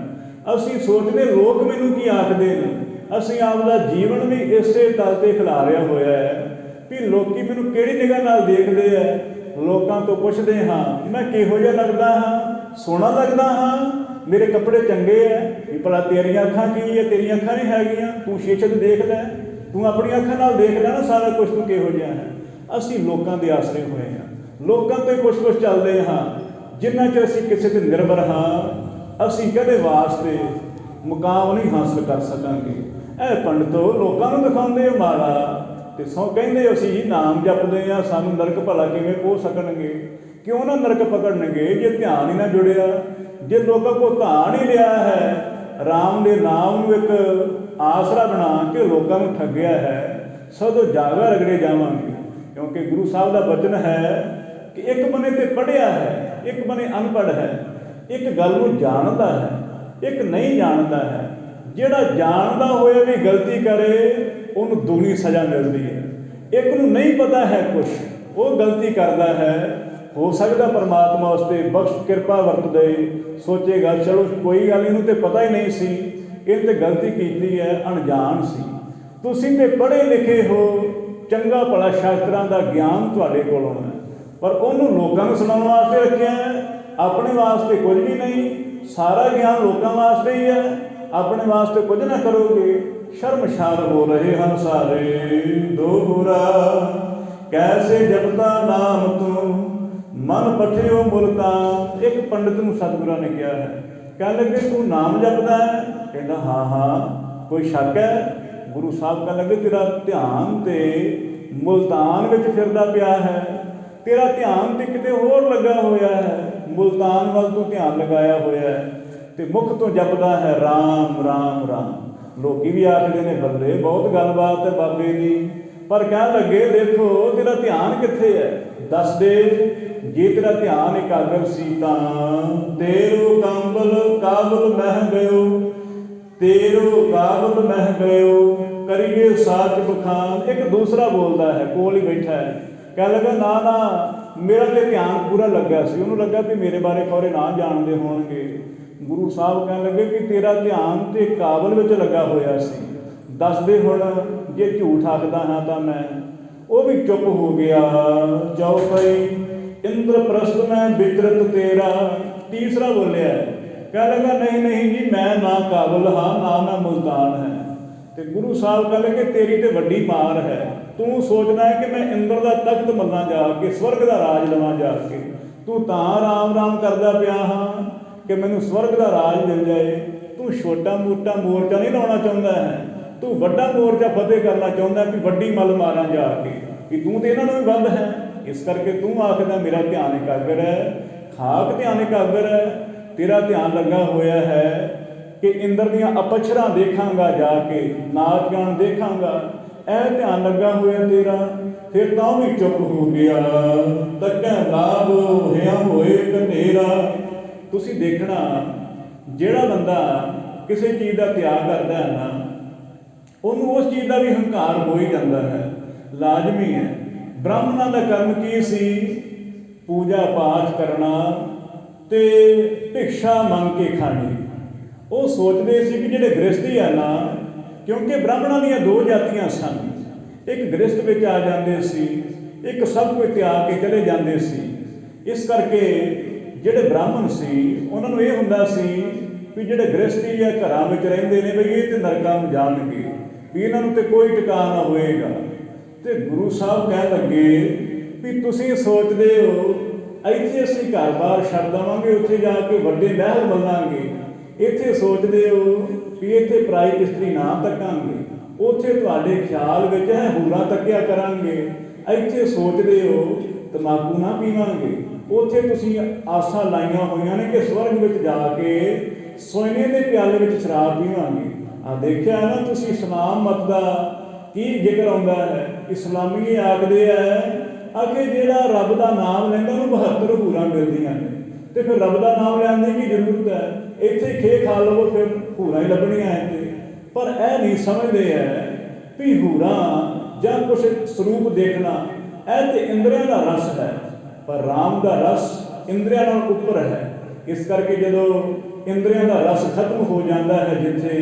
ਅਸੀਂ ਸੋਚਦੇ ਲੋਕ ਮੈਨੂੰ ਕੀ ਆਖਦੇ ਨੇ। ਅਸੀਂ ਆਪਦਾ ਜੀਵਨ ਵੀ ਇਸੇ ਤਲ 'ਤੇ ਖਿਲਾਰਿਆ ਹੋਇਆ ਹੈ ਵੀ ਲੋਕੀ ਮੈਨੂੰ ਕਿਹੜੀ ਨਿਗਾਹ ਨਾਲ ਦੇਖਦੇ ਹੈ। ਲੋਕਾਂ ਤੋਂ ਪੁੱਛਦੇ ਹਾਂ ਮੈਂ ਕਿਹੋ ਜਿਹਾ ਲੱਗਦਾ ਹਾਂ, ਸੋਹਣਾ ਲੱਗਦਾ ਹਾਂ, ਮੇਰੇ ਕੱਪੜੇ ਚੰਗੇ ਹੈ, ਵੀ ਭਲਾ ਤੇਰੀਆਂ ਅੱਖਾਂ ਕੀ ਹੈ, ਤੇਰੀਆਂ ਅੱਖਾਂ ਨਹੀਂ ਹੈਗੀਆਂ, ਤੂੰ ਸ਼ੀਸ਼ੇ 'ਚ ਦੇਖ ਲੈ, ਤੂੰ ਆਪਣੀਆਂ ਅੱਖਾਂ ਨਾਲ ਦੇਖ ਲੈ ਨਾ ਸਾਰਾ ਕੁਛ, ਤੂੰ ਕਿਹੋ ਜਿਹਾ ਹੈ। ਅਸੀਂ ਲੋਕਾਂ ਦੇ ਆਸਰੇ ਹੋਏ ਹਾਂ, ਲੋਕਾਂ ਤੋਂ ਹੀ ਕੁਛ ਕੁਛ ਚੱਲਦੇ ਹਾਂ। ਜਿੰਨਾ ਚਿਰ ਅਸੀਂ ਕਿਸੇ 'ਤੇ ਨਿਰਭਰ ਹਾਂ, ਅਸੀਂ ਕਦੇ ਵਾਸਤੇ ਮੁਕਾਮ ਨਹੀਂ ਹਾਸਲ ਕਰ ਸਕਾਂਗੇ। ਇਹ ਪੰਡਤੋ ਲੋਕਾਂ ਨੂੰ ਦਿਖਾਉਂਦੇ ਹੋ ਮਾਲਾ, ਅਤੇ ਸੋ ਕਹਿੰਦੇ ਅਸੀਂ ਜੀ ਨਾਮ ਜਪਦੇ ਹਾਂ, ਸਾਨੂੰ ਨਰਕ ਭਲਾ ਕਿਵੇਂ ਪਹੁੰਚ ਸਕਣਗੇ। ਕਿਉਂ ਨਾ ਨਰਕ ਪਕੜਨਗੇ ਜੇ ਧਿਆਨ ਹੀ ਨਾ ਜੁੜਿਆ। ਜੇ ਲੋਕਾਂ ਕੋਲ ਧਿਆਨ ਹੀ ਲਿਆ ਹੈ, ਰਾਮ ਦੇ ਨਾਮ ਨੂੰ ਇੱਕ ਆਸਰਾ ਬਣਾ ਕੇ ਲੋਕਾਂ ਨੂੰ ਠੱਗਿਆ ਹੈ, ਸਦੋਂ ਜਾਗਾ ਰਗੜੇ ਜਾਵਾਂਗੇ। ਕਿਉਂਕਿ ਗੁਰੂ ਸਾਹਿਬ ਦਾ ਬਚਨ ਹੈ ਕਿ ਇੱਕ ਬੰਨੇ ਤੇ ਪੜ੍ਹਿਆ ਹੈ, ਇੱਕ ਬੰਨੇ ਅਨਪੜ੍ਹ ਹੈ, ਇੱਕ ਗੱਲ ਨੂੰ ਜਾਣਦਾ ਹੈ, ਇੱਕ ਨਹੀਂ ਜਾਣਦਾ ਹੈ। ਜਿਹੜਾ ਜਾਣਦਾ ਹੋਇਆ ਵੀ ਗਲਤੀ ਕਰੇ ਉਹਨੂੰ ਦੁਗਣੀ ਸਜ਼ਾ ਮਿਲਦੀ ਹੈ। ਇੱਕ ਨੂੰ ਨਹੀਂ ਪਤਾ ਹੈ ਕੁਛ, ਉਹ ਗਲਤੀ ਕਰਦਾ ਹੈ, ਹੋ ਸਕਦਾ ਪਰਮਾਤਮਾ ਉਸ 'ਤੇ ਬਖਸ਼ ਕਿਰਪਾ ਵਰਤਦੇ, ਸੋਚੇਗਾ ਚਲੋ ਕੋਈ ਗੱਲ, ਇਹਨੂੰ ਤਾਂ ਪਤਾ ਹੀ ਨਹੀਂ ਸੀ, ਇਹਨੇ ਤਾਂ ਗਲਤੀ ਕੀਤੀ ਹੈ, ਅਣਜਾਣ ਸੀ। ਤੁਸੀਂ ਤਾਂ ਪੜ੍ਹੇ ਲਿਖੇ ਹੋ, ਚੰਗਾ ਭਲਾ ਸ਼ਾਸਤਰਾਂ ਦਾ ਗਿਆਨ ਤੁਹਾਡੇ ਕੋਲ ਹੋਣਾ, ਪਰ ਉਹਨੂੰ ਲੋਕਾਂ ਨੂੰ ਸੁਣਾਉਣ ਵਾਸਤੇ ਰੱਖਿਆ ਹੈ, ਆਪਣੇ ਵਾਸਤੇ ਕੁਝ ਵੀ ਨਹੀਂ। ਸਾਰਾ ਗਿਆਨ ਲੋਕਾਂ ਵਾਸਤੇ ਹੀ ਹੈ, ਆਪਣੇ ਵਾਸਤੇ ਕੁਝ ਨਾ ਕਰੋਗੇ। ਸ਼ਰਮਸ਼ਾਰ ਹੋ ਰਹੇ ਹਨ ਸਾਰੇ ਦੋਹਰਾ, ਕੈਸੇ ਜਪਦਾ ਨਾਮ ਤੂੰ ਮਨ ਪਠਿਓ ਮੁਲਤਾਨ। ਇੱਕ ਪੰਡਿਤ ਨੂੰ ਸਤਿਗੁਰਾਂ ਨੇ ਕਿਹਾ ਹੈ, ਕਹਿਣ ਲੱਗੇ ਤੂੰ ਨਾਮ ਜਪਦਾ ਹੈ? ਕਹਿੰਦਾ ਹਾਂ ਹਾਂ, ਕੋਈ ਸ਼ੱਕ ਹੈ? ਗੁਰੂ ਸਾਹਿਬ ਕਹਿਣ ਲੱਗੇ ਤੇਰਾ ਧਿਆਨ ਤੇ ਮੁਲਤਾਨ ਵਿੱਚ ਫਿਰਦਾ ਪਿਆ ਹੈ, ਤੇਰਾ ਧਿਆਨ ਤੇ ਕਿਤੇ ਹੋਰ ਲੱਗਾ ਹੋਇਆ ਹੈ, ਮੁਲਤਾਨ ਵੱਲ ਤੂੰ ਧਿਆਨ ਲਗਾਇਆ ਹੋਇਆ ਹੈ ਤੇ ਮੁਖ ਤੋਂ ਜਪਦਾ ਹੈ ਰਾਮ ਰਾਮ ਰਾਮ। ਲੋਕੀ ਵੀ ਆਖਦੇ ਨੇ ਬੱਲੇ ਬਹੁਤ ਗੱਲਬਾਤ ਹੈ ਬਾਬੇ ਦੀ, ਪਰ ਕਹਿਣ ਲੱਗੇ ਦੇਖੋ ਤੇਰਾ ਧਿਆਨ ਕਿੱਥੇ ਹੈ, ਦੱਸ ਦੇ। ਜੇ ਤੇਰਾ ਧਿਆਨ ਇਕਾਗਰ ਸੀ ਤਾਂ ਤੇਰੋ ਕੰਬਲ ਕਾਬਲ ਮਹਿ ਗਇਓ, ਤੇਰੋ ਕਾਬਲ ਮਹਿ ਗਇਓ, ਕਰੀਏ ਸਾਚ ਬਖਾਨ। ਇੱਕ ਦੂਸਰਾ ਬੋਲਦਾ ਹੈ, ਕੋਲ ਹੀ ਬੈਠਾ ਹੈ, ਕਹਿ ਲੱਗਾ ਨਾ ਨਾ ਮੇਰਾ ਤੇ ਧਿਆਨ ਪੂਰਾ ਲੱਗਾ ਸੀ, ਉਹਨੂੰ ਲੱਗਾ ਵੀ ਮੇਰੇ ਬਾਰੇ ਖੌਰੇ ਨਾ ਜਾਣਦੇ ਹੋਣਗੇ। ਗੁਰੂ ਸਾਹਿਬ ਕਹਿਣ ਲੱਗੇ ਕਿ ਤੇਰਾ ਧਿਆਨ ਤੇ ਕਾਬਲ ਵਿੱਚ ਲੱਗਾ ਹੋਇਆ ਸੀ, ਦੱਸ ਦੇ ਹੁਣ ਜੇ ਝੂਠ ਆਖਦਾ ਹਾਂ ਤਾਂ ਮੈਂ। ਉਹ ਵੀ ਚੁੱਪ ਹੋ ਗਿਆ। ਚੌਪਈ ਇੰਦਰਪ੍ਰਸਥ ਮੈਂ ਵਿਚਰਤ ਤੇਰਾ। ਤੀਸਰਾ ਬੋਲਿਆ, ਕਹਿ ਲੱਗਾ ਨਹੀਂ ਨਹੀਂ ਜੀ ਮੈਂ ਨਾ ਕਾਬਲ ਹਾਂ ਨਾ ਮੈਂ ਮੁਲਤਾਨ ਹੈ। ਤੇ ਗੁਰੂ ਸਾਹਿਬ ਕਹਿ ਲੱਗੇ ਤੇਰੀ ਤੇ ਵੱਡੀ ਮਾਰ ਹੈ, ਤੂੰ ਸੋਚਦਾ ਹੈ ਕਿ ਮੈਂ ਇੰਦਰ ਦਾ ਤਖਤ ਮੱਲਾਂ ਜਾ ਕੇ, ਸਵਰਗ ਦਾ ਰਾਜ ਲਵਾਂ ਜਾ ਕੇ, ਤੂੰ ਤਾਂ ਰਾਮ ਰਾਮ ਕਰਦਾ ਪਿਆ ਹਾਂ ਕਿ ਮੈਨੂੰ ਸਵਰਗ ਦਾ ਰਾਜ ਮਿਲ ਜਾਏ। ਤੂੰ ਛੋਟਾ ਮੋਟਾ ਮੋਰਚਾ ਨਹੀਂ ਲਾਉਣਾ ਚਾਹੁੰਦਾ ਹੈ, ਤੂੰ ਵੱਡਾ ਮੋਰਚਾ ਫਤਿਹ ਕਰਨਾ ਚਾਹੁੰਦਾ ਵੀ ਵੱਡੀ ਮੱਲ ਮਾਰਾਂ ਜਾ ਕੇ, ਕਿ ਤੂੰ ਤੇ ਇਹਨਾਂ ਨੂੰ ਵੀ ਵੱਧ ਹੈ। ਇਸ ਕਰਕੇ ਤੂੰ ਆਖਦਾ ਮੇਰਾ ਧਿਆਨ ਇਕਾਗਰ ਹੈ, ਖਾਕ ਧਿਆਨ ਇਕਾਗਰ ਹੈ, ਤੇਰਾ ਧਿਆਨ ਲੱਗਾ ਹੋਇਆ ਹੈ ਕਿ ਇੰਦਰ ਦੀਆਂ ਅਪਛਰਾਂ ਦੇਖਾਂਗਾ ਜਾ ਕੇ, ਨਾਚ ਗਾਣ ਦੇਖਾਂਗਾ, ਇਹ ਧਿਆਨ ਲੱਗਾ ਹੋਇਆ ਤੇਰਾ। ਫਿਰ ਤਾਂ ਵੀ ਚੁੱਪ ਹੋ ਗਿਆ। ਤੱਕੈ ਲਾਭ ਹੋਇਆ ਹੋਏ ਕਨੇਰਾ। ਤੁਸੀਂ ਦੇਖਣਾ ਜਿਹੜਾ ਬੰਦਾ ਕਿਸੇ ਚੀਜ਼ ਦਾ ਤਿਆਗ ਕਰਦਾ ਹੈ ਨਾ, ਉਹਨੂੰ ਉਸ ਚੀਜ਼ ਦਾ ਵੀ ਹੰਕਾਰ ਹੋ ਹੀ ਜਾਂਦਾ ਹੈ, ਲਾਜ਼ਮੀ ਹੈ। ਬ੍ਰਾਹਮਣਾਂ ਦਾ ਕਰਮ ਕੀ ਸੀ? ਪੂਜਾ ਪਾਠ ਕਰਨਾ ਤੇ ਭਿਕਸ਼ਾ ਮੰਗ ਕੇ ਖਾਣੀ। ਉਹ ਸੋਚਦੇ ਸੀ ਕਿ ਜਿਹੜੇ ਗ੍ਰਸਤੀ ਆ ਨਾ, ਕਿਉਂਕਿ ਬ੍ਰਾਹਮਣਾਂ ਦੀਆਂ ਦੋ ਜਾਤੀਆਂ ਸਨ, ਇੱਕ ਗ੍ਰਸਤ ਵਿੱਚ ਆ ਜਾਂਦੇ ਸੀ, ਇੱਕ ਸਭ ਕੁਝ ਤਿਆਗ ਕੇ ਚਲੇ ਜਾਂਦੇ ਸੀ। ਇਸ ਕਰਕੇ ਜਿਹੜੇ ਬ੍ਰਾਹਮਣ ਸੀ ਉਹਨਾਂ ਨੂੰ ਇਹ ਹੁੰਦਾ ਸੀ ਵੀ ਜਿਹੜੇ ਗ੍ਰਸਤੀ ਆ ਘਰਾਂ ਵਿੱਚ ਰਹਿੰਦੇ ਨੇ ਵੀ ਇਹ ਤੇ ਨਰਕਾਂ ਨੂੰ ਜਾਣਗੇ, ਵੀ ਇਹਨਾਂ ਨੂੰ ਤੇ ਕੋਈ ਟਿਕਾਣਾ ਹੋਏਗਾ। ਤੇ ਗੁਰੂ ਸਾਹਿਬ ਕਹਿਣ ਲੱਗੇ ਵੀ ਤੁਸੀਂ ਸੋਚਦੇ ਹੋ ਇੱਥੇ ਅਸੀਂ ਘਰ-ਬਾਰ ਛੱਡ ਦੇਵਾਂਗੇ, ਉੱਥੇ ਜਾ ਕੇ ਵੱਡੇ ਮਹਿਲ ਬਣਾਂਗੇ। ਇੱਥੇ ਸੋਚਦੇ ਹੋ ਵੀ ਇੱਥੇ ਪਰਾਈ ਇਸਤਰੀ ਨਾ ਤੱਕਾਂਗੇ, ਉੱਥੇ ਤੁਹਾਡੇ ਖਿਆਲ ਵਿੱਚ ਹੈ ਹੂਰਾਂ ਤੱਕਿਆ ਕਰਾਂਗੇ। ਇੱਥੇ ਸੋਚਦੇ ਹੋ ਤੰਬਾਕੂ ਨਾ ਪੀਵਾਂਗੇ, ਉੱਥੇ ਤੁਸੀਂ ਆਸਾਂ ਲਾਈਆਂ ਹੋਈਆਂ ਨੇ ਕਿ ਸਵਰਗ ਵਿੱਚ ਜਾ ਕੇ ਸੋਨੇ ਦੇ ਪਿਆਲੇ ਵਿੱਚ ਸ਼ਰਾਬ ਪੀਵਾਂਗੇ। ਆ ਦੇਖਿਆ ਨਾ ਤੁਸੀਂ ਇਸਲਾਮ ਮਤ ਦਾ ਕੀ ਜ਼ਿਕਰ ਆਉਂਦਾ ਹੈ। ਇਸਲਾਮੀ ਆਖਦੇ ਹੈ ਕਿ ਜਿਹੜਾ ਰੱਬ ਦਾ ਨਾਮ ਲੈਂਦਾ ਉਹਨੂੰ 72 ਹੂਰਾਂ ਮਿਲਦੀਆਂ ਨੇ, ਤੇ ਫਿਰ ਰੱਬ ਦਾ ਨਾਮ ਲੈਣ ਦੀ ਕੀ ਜ਼ਰੂਰਤ ਹੈ? ਇੱਥੇ ਖੇ ਖਾ ਲਵੋ ਫਿਰ ਹੂਰਾਂ ਹੀ ਲੱਭਣੀਆਂ ਇੱਥੇ। ਪਰ ਇਹ ਨਹੀਂ ਸਮਝਦੇ ਹੈ ਵੀ ਹੂਰਾਂ ਜਾਂ ਕੁਛ ਸਰੂਪ ਦੇਖਣਾ ਇਹ ਤੇ ਇੰਦਰੀਆਂ ਦਾ ਰਸ ਹੈ, ਪਰ ਰਾਮ ਦਾ ਰਸ ਇੰਦਰੀਆਂ ਨਾਲ ਉੱਪਰ ਹੈ। ਇਸ ਕਰਕੇ ਜਦੋਂ ਇੰਦਰੀਆਂ ਦਾ ਰਸ ਖਤਮ ਹੋ ਜਾਂਦਾ ਹੈ ਜਿੱਥੇ,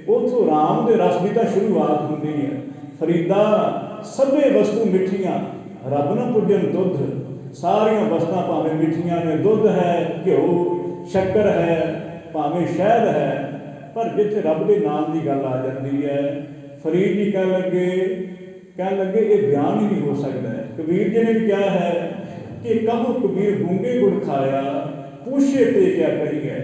ਉੱਥੋਂ ਰਾਮ ਦੇ ਰਸ ਦੀ ਤਾਂ ਸ਼ੁਰੂਆਤ ਹੁੰਦੀ ਹੈ। ਫਰੀਦਾ ਸਭੇ ਵਸਤੂ ਮਿੱਠੀਆਂ ਰੱਬ ਨਾ ਪੁੱਜਣ ਦੁੱਧ। ਸਾਰੀਆਂ ਵਸਤਾਂ ਭਾਵੇਂ ਮਿੱਠੀਆਂ ਨੇ, ਦੁੱਧ ਹੈ, ਘਿਓ, ਸ਼ੱਕਰ ਹੈ, ਭਾਵੇਂ ਸ਼ਹਿਦ ਹੈ, ਪਰ ਜਿੱਥੇ ਰੱਬ ਦੇ ਨਾਮ ਦੀ ਗੱਲ ਆ ਜਾਂਦੀ ਹੈ, ਫਰੀਦ ਜੀ ਕਹਿਣ ਲੱਗੇ ਇਹ ਬਿਆਨ ਹੀ ਨਹੀਂ ਹੋ ਸਕਦਾ ਹੈ। ਕਬੀਰ ਜੀ ਨੇ ਵੀ ਕਿਹਾ ਹੈ ਕਿ ਕਹੋ ਕਬੀਰ ਗੂੰਗੇ ਗੁੜ ਖਾਇਆ, ਪੁੱਛੇ ਤੇ ਕਿਆ ਕਰੀਏ।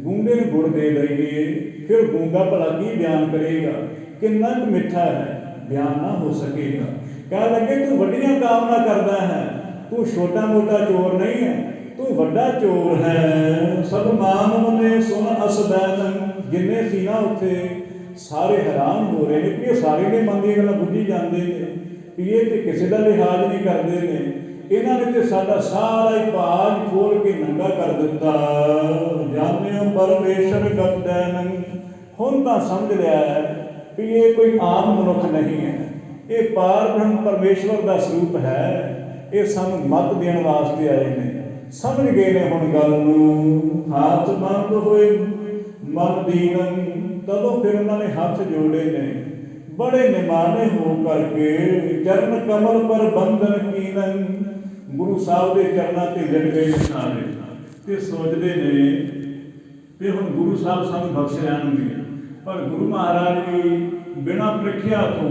ਗੂੰਗੇ ਨੂੰ ਗੁੜ ਦੇ ਦਈਏ, ਫਿਰ ਗੂੰਗਾ ਭਲਾ ਕੀ ਬਿਆਨ ਕਰੇਗਾ? ਕਿੰਨਾ ਕੁ ਮਿੱਠਾ ਹੈ, ਬਿਆਨ ਨਾ ਹੋ ਸਕੇਗਾ। ਕਹਿਣ ਲੱਗੇ ਤੂੰ ਵੱਡੀਆਂ ਕਾਮਨਾ ਕਰਦਾ ਹੈ, ਤੂੰ ਛੋਟਾ ਮੋਟਾ ਚੋਰ ਨਹੀਂ ਹੈ, ਤੂੰ ਵੱਡਾ ਚੋਰ ਹੈ। ਸਭ ਮਾਨਵ ਨੇ ਸੁਣ ਅਸਬੈਨ। ਜਿੰਨੇ ਸੀ ਨਾ ਉੱਥੇ ਸਾਰੇ ਹੈਰਾਨ ਹੋ ਰਹੇ ਨੇ ਕਿ ਇਹ ਸਾਰੇ ਦੇ ਮਨ ਦੀਆਂ ਗੱਲਾਂ ਬੁੱਝੀ ਜਾਂਦੇ ਨੇ, ਵੀ ਇਹ ਤੇ ਕਿਸੇ ਦਾ ਲਿਹਾਜ਼ ਨਹੀਂ ਕਰਦੇ ਨੇ, ਇਹਨਾਂ ਨੇ ਤੇ ਸਾਡਾ ਸਾਰਾ ਹੀ ਭਾਜ ਖੋਲ ਕੇ ਨੰਗਾ ਕਰ ਦਿੱਤਾ। ਜਾਣਿਓ ਪਰਮੇਸ਼ਰ ਗਤਦੈਨ। ਹੁਣ ਤਾਂ ਸਮਝ ਲਿਆ ਵੀ ਇਹ ਕੋਈ ਆਮ ਮਨੁੱਖ ਨਹੀਂ ਹੈ, ਇਹ ਪਾਰ ਬ੍ਰਹਮ ਪਰਮੇਸ਼ਵਰ ਦਾ ਸਰੂਪ ਹੈ। ਇਹ ਸਾਨੂੰ ਮੱਤ ਦੇਣ ਵਾਸਤੇ ਆਏ ਨੇ, ਸਮਝ ਗਏ ਨੇ ਹੁਣ ਗੱਲ ਨੂੰ। ਹੱਥ ਬੰਦ ਹੋਏ ਮਨ ਦੀਨੰ। ਤਦੋਂ ਫਿਰ ਉਹਨਾਂ ਨੇ ਹੱਥ ਜੋੜੇ ਨੇ ਬੜੇ ਨਿਮਾਣੇ ਹੋ ਕਰਕੇ। ਚਰਨ ਕਮਲ ਪਰ ਬੰਧਨ ਕੀਨੰ। ਗੁਰੂ ਸਾਹਿਬ ਦੇ ਚਰਨਾਂ ਤੇ ਲਿਟ ਗਏ ਸਾਰੇ ਤੇ ਸੋਚਦੇ ਨੇ ਵੀ ਹੁਣ ਗੁਰੂ ਸਾਹਿਬ ਸਾਨੂੰ ਬਖਸ਼ ਲੈਣਗੇ। ਪਰ ਗੁਰੂ ਮਹਾਰਾਜ ਵੀ ਬਿਨਾਂ ਪ੍ਰੀਖਿਆ ਤੋਂ,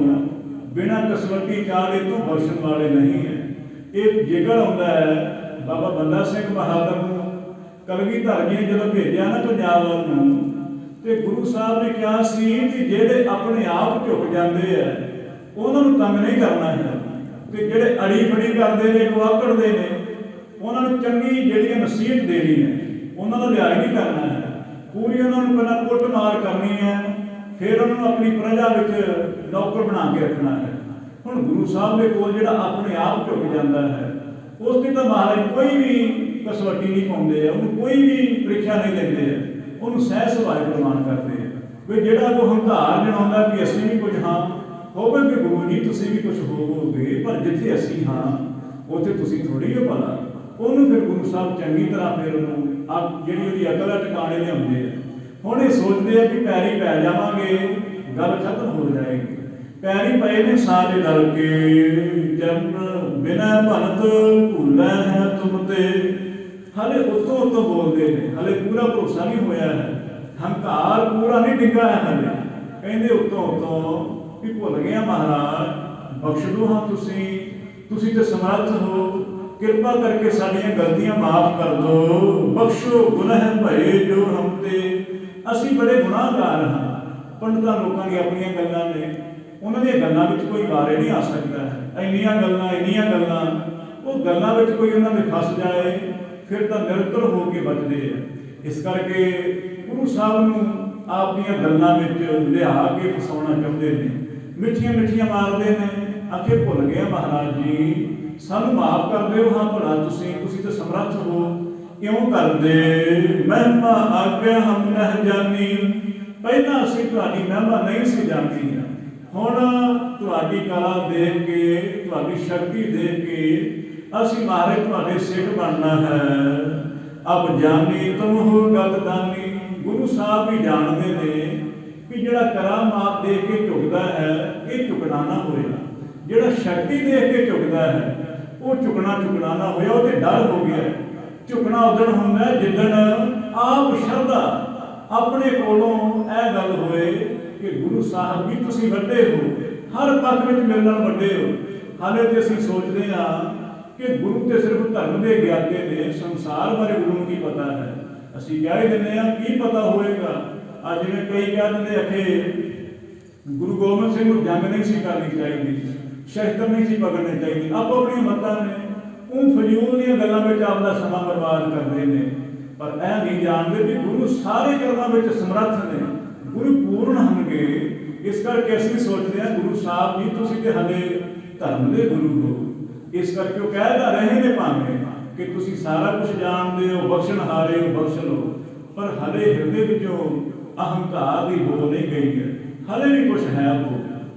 ਬਿਨਾਂ ਕਸਵੱਟੀ ਚਾਲੇ ਤੋਂ ਬਖਸ਼ਣ ਵਾਲੇ ਨਹੀਂ ਹੈ। ਇਹ ਜ਼ਿਕਰ ਆਉਂਦਾ ਹੈ बाबा बंदा सिंह बहादुर ਨੂੰ कलगीधर जी ने ਜਦੋਂ भेजा ना पंजाब ਨੂੰ ਤੇ गुरु साहब ने कहा ਸੀ कि ਜਿਹੜੇ ਆਪਣੇ ਆਪ ਝੁਕ ਜਾਂਦੇ ਆ ਉਹਨਾਂ ਨੂੰ ਤੰਗ ਨਹੀਂ ਕਰਨਾ ਹੈ ਤੇ ਜਿਹੜੇ ਅੜੀ ਫੜੀ ਕਰਦੇ ਨੇ ਕੁਆਕੜਦੇ ਨੇ ਉਹਨਾਂ ਨੂੰ ਚੰਗੀ ਜਿਹੜੀ ਨਸੀਹਤ ਦੇਣੀ ਹੈ, ਉਹਨਾਂ ਦਾ ਲਿਹਾਜ਼ ਨਹੀਂ ਕਰਨਾ ਹੈ। ਪੂਰੀ ਉਹਨਾਂ ਨੂੰ ਪਹਿਲਾਂ ਕੁੱਟ ਮਾਰ ਕਰਨੀ ਹੈ, ਫਿਰ ਉਹਨਾਂ ਨੂੰ ਆਪਣੀ ਪ੍ਰਜਾ ਵਿੱਚ ਨੌਕਰ ਬਣਾ ਕੇ ਰੱਖਣਾ ਹੈ। ਹੁਣ ਗੁਰੂ ਸਾਹਿਬ ਦੇ ਕੋਲ ਜਿਹੜਾ ਆਪਣੇ ਆਪ ਝੁਕ ਜਾਂਦਾ ਹੈ ਉਸ ਤੇ ਤਾਂ ਮਹਾਰਾਜ ਕੋਈ ਵੀ ਕਸਵੱਟੀ ਨਹੀਂ ਪਾਉਂਦੇ ਆ, ਉਹਨੂੰ ਕੋਈ ਵੀ ਪ੍ਰੀਖਿਆ ਨਹੀਂ ਲੈਂਦੇ ਆ, ਉਹਨੂੰ ਸਹਿ ਸੁਭਾਅ ਪ੍ਰਮਾਣ ਕਰਦੇ ਆ। ਵੀ ਜਿਹੜਾ ਕੋ ਹੰਕਾਰ ਜਣਾਉਂਦਾ ਕਿ ਅਸੀਂ ਵੀ ਕੁਝ ਹਾਂ, ਹੋਵੇ ਕਿ ਗੁਰੂ ਜੀ ਤੁਸੀਂ ਵੀ ਕੁਝ ਹੋਵੋਗੇ, ਪਰ ਜਿੱਥੇ ਅਸੀਂ ਹਾਂ ਉੱਥੇ ਤੁਸੀਂ ਥੋੜ੍ਹੀ ਹੋ ਭਲਾ। ਉਹਨੂੰ ਫਿਰ ਗੁਰੂ ਸਾਹਿਬ ਚੰਗੀ ਤਰ੍ਹਾਂ ਫਿਰ ਉਹਨੂੰ ਜਿਹੜੀ ਉਹਦੀ ਅਕਲ ਆ ਟਿਕਾਣੇ ਲਿਆਉਂਦੇ ਆ। ਹੁਣ ਇਹ ਸੋਚਦੇ ਆ ਕਿ ਪੈਰੀ ਪੈ ਜਾਵਾਂਗੇ ਗੱਲ ਖਤਮ ਹੋ ਜਾਏਗੀ। ਪੈਰੀ ਪਏ ਨੇ ਸਾਰੇ ਡਰ ਕੇ, ਜਨ ਬਿਨਾਂ ਭਨਤ ਭੁੱਲਾ ਹੈ ਤੁਮ ਤੇ। ਹਾਲੇ ਉੱਤੋਂ ਬੋਲਦੇ ਨੇ, ਹਾਲੇ ਪੂਰਾ ਭਰੋਸਾ ਨਹੀਂ ਹੋਇਆ ਹੈ, ਹੰਕਾਰ ਪੂਰਾ ਨਹੀਂ ਡਿੱਗਾ ਹੈ। ਹਾਲੇ ਕਹਿੰਦੇ ਉੱਤੋਂ ਵੀ ਭੁੱਲ ਗਿਆ ਮਹਾਰਾਜ, ਬਖਸ਼ ਦੋ ਹਾਂ ਤੁਸੀਂ ਤੇ ਸਮਰੱਥ ਹੋ, ਕਿਰਪਾ ਕਰਕੇ ਸਾਡੀਆਂ ਗਲਤੀਆਂ ਮਾਫ ਕਰ ਦੋ। ਬਖਸ਼ੋ ਗੁਨਾਹ ਭਏ ਜੋ ਹਮ ਤੇ, ਅਸੀਂ ਬੜੇ ਗੁਨਾਹਗਾਰ ਹਾਂ। ਪੰਡਤਾਂ ਲੋਕਾਂ ਦੀਆਂ ਆਪਣੀਆਂ ਗੱਲਾਂ ਨੇ, ਉਹਨਾਂ ਦੀਆਂ ਗੱਲਾਂ ਵਿੱਚ ਕੋਈ ਵਾਰੇ ਨਹੀਂ ਆ ਸਕਦਾ ਹੈ। ਇੰਨੀਆਂ ਗੱਲਾਂ ਉਹ ਗੱਲਾਂ ਵਿੱਚ ਕੋਈ ਉਹਨਾਂ ਦੇ ਫਸ ਜਾਏ ਫਿਰ ਤਾਂ ਨਿਰੰਤਰ ਹੋ ਕੇ ਬਚਦੇ ਆ। ਇਸ ਕਰਕੇ ਗੁਰੂ ਸਾਹਿਬ ਨੂੰ ਆਪਣੀਆਂ ਗੱਲਾਂ ਵਿੱਚ ਲਿਆ ਕੇ ਫਸਾਉਣਾ ਚਾਹੁੰਦੇ ਨੇ, ਮਿੱਠੀਆਂ ਮਾਰਦੇ ਨੇ। ਆਖੇ ਭੁੱਲ ਗਏ ਮਹਾਰਾਜ ਜੀ, ਸਾਨੂੰ ਮਾਫ ਕਰ ਦਿਓ ਹਾਂ ਭਲਾ, ਤੁਸੀਂ ਤਾਂ ਸਮਰੱਥ ਹੋ, ਕਿਉਂ ਕਰਦੇ? ਮਹਿਮਾ ਆਗਿਆ ਹਮ ਨਹ ਜਾਨੀ, ਪਹਿਲਾਂ ਅਸੀਂ ਤੁਹਾਡੀ ਮਹਿਮਾ ਨਹੀਂ ਸੀ ਜਾਣਦੀ, ਹੁਣ ਤੁਹਾਡੀ ਕਲਾ ਦੇਖ ਕੇ, ਤੁਹਾਡੀ ਸ਼ਕਤੀ ਦੇਖ ਕੇ ਅਸੀਂ ਮਹਾਰਾਜ ਤੁਹਾਡੇ ਸਿੱਖ ਬਣਨਾ ਹੈ। ਅਬ ਜਾਨੀ ਤੁਮ ਹੋ ਗਤਦਾਨੀ। ਗੁਰੂ ਸਾਹਿਬ ਵੀ ਜਾਣਦੇ ਨੇ ਕਿ ਜਿਹੜਾ ਕਰਾਮਾਤ ਦੇਖ ਕੇ ਝੁਕਦਾ ਹੈ ਇਹ ਝੁਕਣਾ ਨਾ ਹੋਇਆ, ਜਿਹੜਾ ਸ਼ਕਤੀ ਦੇਖ ਕੇ ਝੁਕਦਾ ਹੈ ਉਹ ਝੁਕਣਾ ਨਾ ਹੋਇਆ, ਉਹ ਤੇ ਡਰ ਹੋ ਗਿਆ। ਝੁਕਣਾ ਉਦਣ ਹੁੰਦਾ ਜਿੱਦਣ ਆਪ ਸ਼ਰਧਾ ਆਪਣੇ ਕੋਲੋਂ ਇਹ ਗੱਲ ਹੋਏ ਕਿ ਗੁਰੂ ਸਾਹਿਬ ਵੀ ਤੁਸੀਂ ਵੱਡੇ ਹੋ, ਹਰ ਪੱਖ ਵਿੱਚ ਮੇਰੇ ਨਾਲ ਵੱਡੇ ਹੋ। ਹਾਲੇ ਤੇ ਅਸੀਂ ਸੋਚਦੇ ਹਾਂ ਕਿ ਗੁਰੂ ਤੇ ਸਿਰਫ ਧਰਮ ਦੇ ਗਿਆਤੇ ਨੇ, ਸੰਸਾਰ ਬਾਰੇ ਗੁਰੂ ਨੂੰ ਕੀ ਪਤਾ ਹੈ। ਅਸੀਂ ਕਹਿ ਹੀ ਦਿੰਦੇ ਹਾਂ ਕੀ ਪਤਾ ਹੋਏਗਾ। ਅੱਜ ਜਿਵੇਂ ਕਈ ਕਹਿ ਦਿੰਦੇ ਅਖੇ ਗੁਰੂ ਗੋਬਿੰਦ ਸਿੰਘ ਨੂੰ ਜੰਗ ਨਹੀਂ ਸੀ ਕਰਨੀ ਚਾਹੀਦੀ, ਸ਼ਸਤਰ ਨਹੀਂ ਸੀ ਪਕੜਨੇ ਚਾਹੀਦੇ, ਆਪੋ ਆਪਣੀਆਂ ਮਤਾਂ ਨੇ, ਉਹ ਫਜ਼ੂਲ ਦੀਆਂ ਗੱਲਾਂ ਵਿੱਚ ਆਪਦਾ ਸਮਾਂ ਬਰਬਾਦ ਕਰਦੇ ਨੇ। ਪਰ ਇਹ ਨਹੀਂ ਜਾਣਦੇ ਵੀ ਗੁਰੂ ਸਾਰੇ ਕਰਮਾਂ ਵਿੱਚ ਸਮਰੱਥ ਨੇ, ਗੁਰੂ ਪੂਰਨ ਹੋਣਗੇ। ਇਸ ਕਰਕੇ ਅਸੀਂ ਸੋਚਦੇ ਹਾਂ ਗੁਰੂ ਸਾਹਿਬ ਜੀ ਤੁਸੀਂ ਤੇ ਹਲੇ ਧਰਮ ਦੇ ਗੁਰੂ ਹੋ। ਇਸ ਕਰਕੇ ਉਹ ਕਹਿਦਾ ਰਹੇ ਨੇ ਭਾਵੇਂ ਕਿ ਤੁਸੀਂ ਸਾਰਾ ਕੁਝ ਜਾਣਦੇ ਹੋ, ਬਖਸ਼ਣਹਾਰੇ ਹੋ, ਬਖਸ਼ ਲਓ, ਪਰ ਹਲੇ ਹਿਰਦੇ ਵਿੱਚੋਂ ਅਹੰਕਾਰ ਦੀ ਬੋ ਨਹੀਂ ਗਈ ਹੈ, ਹਲੇ ਵੀ ਕੁਝ ਹੈ।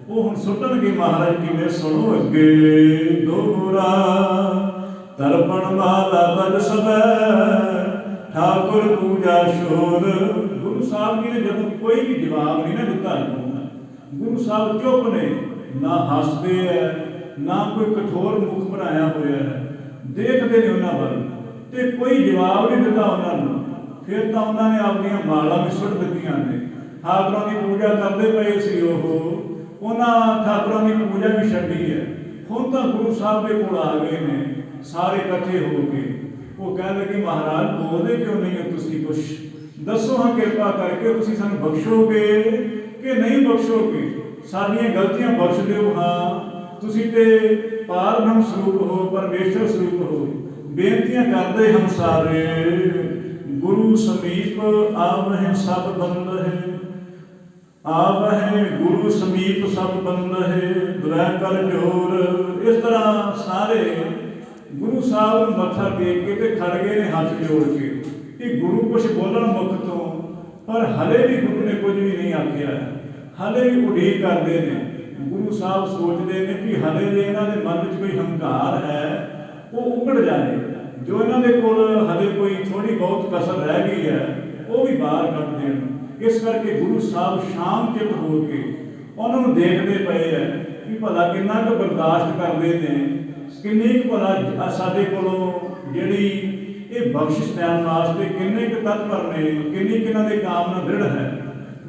ਉਹ ਹੁਣ ਸੁੱਟਣਗੇ ਮਹਾਰਾਜ ਕਿਵੇਂ, ਸੁਣੋ ਅੱਗੇ। ਦੋਹਰਾ ਤਰਪਣ ਮਾਲਾ ਬਦ ਸਭੈ, ਠਾਕੁਰ ਪੂਜਾ ਸ਼ੋਰ। ਗੁਰੂ ਸਾਹਿਬ ਜੀ ਨੇ ਜਦੋਂ ਕੋਈ ਵੀ ਜਵਾਬ ਨਹੀਂ ਨਾ ਦਿੱਤਾ, ਗੁਰੂ ਸਾਹਿਬ ਚੁੱਪ ਨੇ, ਨਾ ਹੱਸਦੇ ਹੈ ਨਾ ਕੋਈ ਕਠੋਰ ਮੁਖ ਬਣਾਇਆ ਹੋਇਆ ਹੈ, ਦੇਖਦੇ ਨੇ ਉਹਨਾਂ ਵੱਲ ਤੇ ਕੋਈ ਜਵਾਬ ਨਹੀਂ ਦਿੱਤਾ ਉਹਨਾਂ ਨੂੰ। ਫਿਰ ਤਾਂ ਉਹਨਾਂ ਨੇ ਆਪਣੀਆਂ ਮਾਲਾਂ ਵੀ ਸੁੱਟ ਦਿੱਤੀਆਂ ਨੇ। ਠਾਕੁਰਾਂ ਦੀ ਪੂਜਾ ਕਰਦੇ ਪਏ ਸੀ, ਉਹਨਾਂ ਠਾਕੁਰਾਂ ਦੀ ਪੂਜਾ ਵੀ ਛੱਡੀ ਹੈ। ਹੁਣ ਤਾਂ ਗੁਰੂ ਸਾਹਿਬ ਦੇ ਕੋਲ ਆ ਗਏ ਨੇ ਸਾਰੇ ਇਕੱਠੇ ਹੋ ਕੇ। ਉਹ ਕਹਿੰਦੇ ਕਿ ਮਹਾਰਾਜ ਬੋਲਦੇ ਕਿਉਂ ਨਹੀਂ ਹੋ ਤੁਸੀਂ, ਕੁਛ ਦੱਸੋ ਹਾਂ ਕਿਰਪਾ ਕਰਕੇ, ਤੁਸੀਂ ਸਾਨੂੰ ਬਖਸ਼ੋਗੇ ਕਿ ਨਹੀਂ ਬਖਸ਼ੋਗੇ? ਸਾਡੀਆਂ ਗਲਤੀਆਂ ਬਖਸ਼ ਦਿਓ। ਹਾਂ ਤੁਸੀਂ ਤੇ ਪਾਰ ਬ੍ਰਹਮ ਸਰੂਪ ਹੋ, ਪਰਮੇਸ਼ਰ ਸਰੂਪ ਹੋ। ਬੇਨਤੀਆਂ ਕਰਦੇ ਹਮ ਸਾਰੇ, ਗੁਰੂ ਸਮੀਪ ਆਵਹਿ ਸਭ ਬੰਦਹਿ, ਆਵਹਿ ਗੁਰੂ ਸਮੀਪ ਸਭ ਬੰਦਹਿ, ਦੁਰੈ ਕਰ ਜੋਰ। ਇਸ ਤਰ੍ਹਾਂ ਸਾਰੇ ਗੁਰੂ ਸਾਹਿਬ ਨੂੰ ਮੱਥਾ ਟੇਕ ਕੇ ਤੇ ਖੜ ਗਏ ਨੇ ਹੱਥ ਜੋੜ ਕੇ ਕਿ ਗੁਰੂ ਕੁਛ ਬੋਲਣ ਮੁਖ ਤੋਂ, ਪਰ ਹਲੇ ਵੀ ਗੁਰੂ ਨੇ ਕੁਝ ਵੀ ਨਹੀਂ ਆਖਿਆ, ਹਲੇ ਵੀ ਉਡੀਕ ਕਰਦੇ ਨੇ। ਗੁਰੂ ਸਾਹਿਬ ਸੋਚਦੇ ਨੇ ਕਿ ਹਲੇ ਜੇ ਇਹਨਾਂ ਦੇ ਮਨ ਵਿੱਚ ਕੋਈ ਹੰਕਾਰ ਹੈ ਉਹ ਉਗੜ ਜਾਏ, ਜੋ ਇਹਨਾਂ ਦੇ ਕੋਲ ਹਲੇ ਕੋਈ ਥੋੜੀ ਬਹੁਤ ਕਸਰ ਰਹਿ ਗਈ ਹੈ ਉਹ ਵੀ ਬਾਹਰ ਕੱਢ ਦੇਣ। ਇਸ ਕਰਕੇ ਗੁਰੂ ਸਾਹਿਬ ਸ਼ਾਮ ਚਿੱਤ ਹੋ ਕੇ ਉਹਨਾਂ ਨੂੰ ਦੇਖਦੇ ਪਏ ਹੈ ਕਿ ਭਲਾ ਕਿੰਨਾ ਕੁ ਬਰਦਾਸ਼ਤ ਕਰਦੇ ਨੇ, ਕਿੰਨੀ ਕੁ ਭਲਾ ਸਾਡੇ ਕੋਲੋਂ ਜਿਹੜੀ ਇਹ ਬਖਸ਼ਿਸ਼ ਦੇਣ ਵਾਸਤੇ ਕਿੰਨੇ ਕੁ ਤਤਪਰ ਨੇ, ਕਿੰਨੀ ਕੁ ਇਹਨਾਂ ਦੇ ਕਾਮਨਾ ਦ੍ਰਿੜ ਹੈ।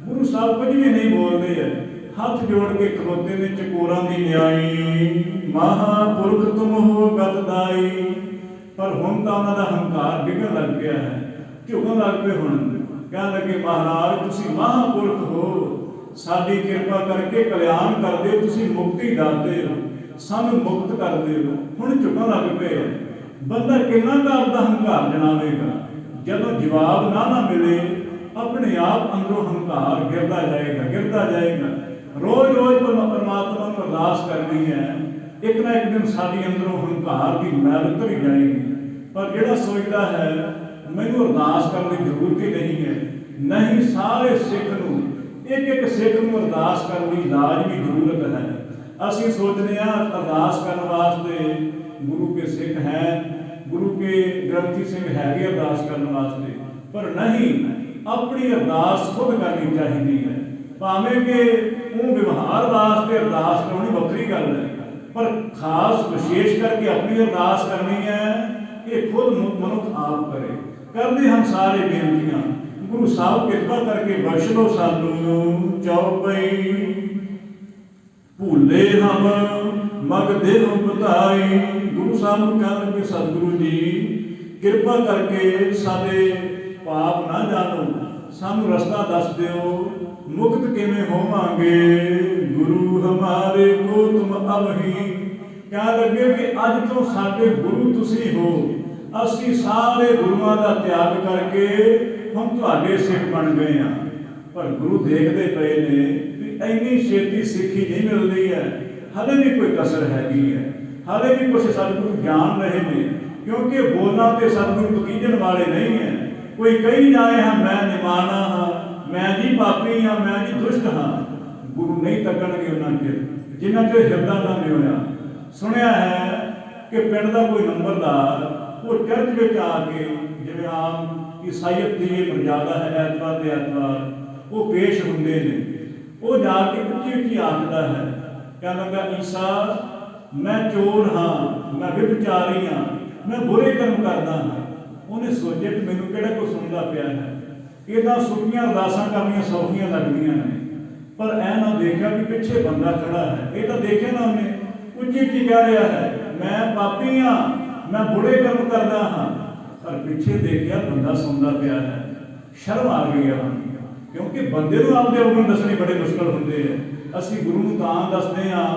ਗੁਰੂ ਸਾਹਿਬ ਕੁਝ ਵੀ ਨਹੀਂ ਬੋਲਦੇ ਹੈ, ਹੱਥ ਜੋੜ ਕੇ ਖਲੋਤੇ ਨੇ। ਚਕੋਰਾਂ ਦੀ ਨਿਆਈ ਮਹਾਂਪੁਰਖ ਤੁਮ ਹੋ ਗਤਦਾਈ, पर हुण तां उन्हां दा हंकार डिगण लग पिया है, झुकण लग पे। हुण कहण लगे महाराज तुसीं महापुरख हो, साडी किरपा करके कल्याण करदे हो, तुसीं मुक्ति दाते हो, सानूं मुक्त करदे हो। हुण झुकण लग पे। बंदा किन्ना क आपदा हंकार जणावेगा? जदों जवाब ना मिले अपने आप अंदरों हंकार गिरदा जाएगा, गिरदा जाएगा। रोज रोज परमात्मा को अरदास करनी है, एक ना एक दिन साडी अंदरों हंकार की मैल उतर ही जाएगी। पर जिहड़ा सोचदा है मैनूं अरदास करने की जरूरत ही नहीं है, नहीं, सारे सिख नूं एक एक सिख नूं अरदास करने की लाजमी जरूरत है। असीं सोचते हैं अरदास करने वास्ते गुरु के सिख हैं, गुरु के ग्रंथी सिंह हैगे अरदास करने वास्ते, पर नहीं, अपनी अरदास खुद करनी चाहिए है। भावें कि वो व्यवहार वास्ते अरदास करनी वक्री गल है, पर खास विशेष करके अपनी अरदास करनी है, ये खुद मनुख आप करे। करते हम सारे बेनतियां, गुरु साहब कृपा करके बख्श लो सानू। चौपई भूले हम मग देह बताई। गुरु साहब कह लगे सतगुरु जी कृपा करके साडे पाप ना जानो, सानू रस्ता दस दिओ, मुक्त किवें होवांगे। गुरु हमारे को तुम अवही। कह लगे कि अज तो साडे गुरु तुसी हो, असीं सारे गुरुआं दा त्याग करके हम तुहाडे सिख बन गए हाँ। पर गुरु देखते पे ने भी इन्नी छेती सिक्खी नहीं मिलती है, हले भी कोई कसर हैगी है, हले भी कुछ सतगुरु जान रहे हैं, क्योंकि बोलना तो सतगुरु पकीजन वाले नहीं है। कोई कही जाए हाँ मैं निमाना हाँ, मैं जी पापी हाँ, मैं जी दुष्ट हाँ। गुरु नहीं तकणगे उन्होंने चिर जिन्होंने चो हिरदा ना नहीं होया। सुनिया है कि पिंड का कोई नंबरदार वो चर्च में आके जिवें आम ईसाईयत की मर्यादा है, ऐतवार के ऐतवार वो पेश होंगे ने, वो जाके उच्ची उच्ची आखदा है, क्या लगा ईसा मैं चोर हाँ, मैं व्यभिचारी हाँ, मैं बुरे कर्म करदा हाँ। उन्हें सोचे कि मैनूं किहड़ा कोई सुनदा पिया है। ये तां सुखियां अरदासां करनियां सौखियां लगदियां ने, पर ऐ ना देखा कि पिछे बंदा खड़ा है। ये तो देखे ना उन्हें उच्ची उच्ची कह रहा है मैं पापी हाँ, मैं बुरे कर्म करदा हाँ, पर पिछे देखिया बंदा सुनदा पिया है। शर्म आ गई है, क्योंकि बंदे नूं आपदे अवगुण दसने बड़े मुश्किल होंदे हैं। असीं गुरु नूं तां दसदे हां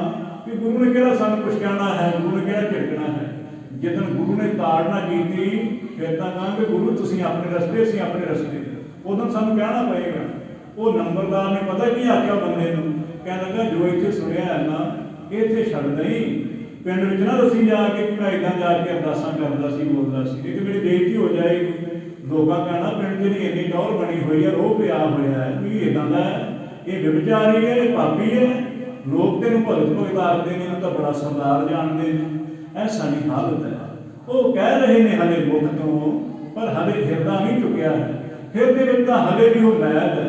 कि गुरु ने किहड़ा सानूं कुछ कहना है, गुरु ने किहड़ा झिड़कना है। जिदन गुरु ने ताड़ना की फिर तां कहांगे गुरु तुसीं अपने रस्ते, असीं अपने रस्ते, उदों सानूं कहना पएगा। वो नंबरदार ने पता की आख्या बंदे नूं, कहण लगा जो इत्थे सुनिया है ना इत्थे छड्ड दई, पिंड विच ना दसी जाके कि मैं इदां जाके अरदासां करदा सी, बोलदा सी, ये तो मेरी बेइज्जती हो जाएगी। लोगों कहना पिंड दी इन्नी टौर बनी हुई है, रोह पिया होया है भी इदां दा ये व्यभिचारी है, ये पापी है, लोग तेनूं भगत भगत आखदे ने, तो बड़ा सरदार जानते हैं। ऐ साडी हालत है। वो कह रहे ने हले मुख तो, पर हले हिरदा नहीं चुकिया है। हिरदे विच तां हले भी वो मैल है,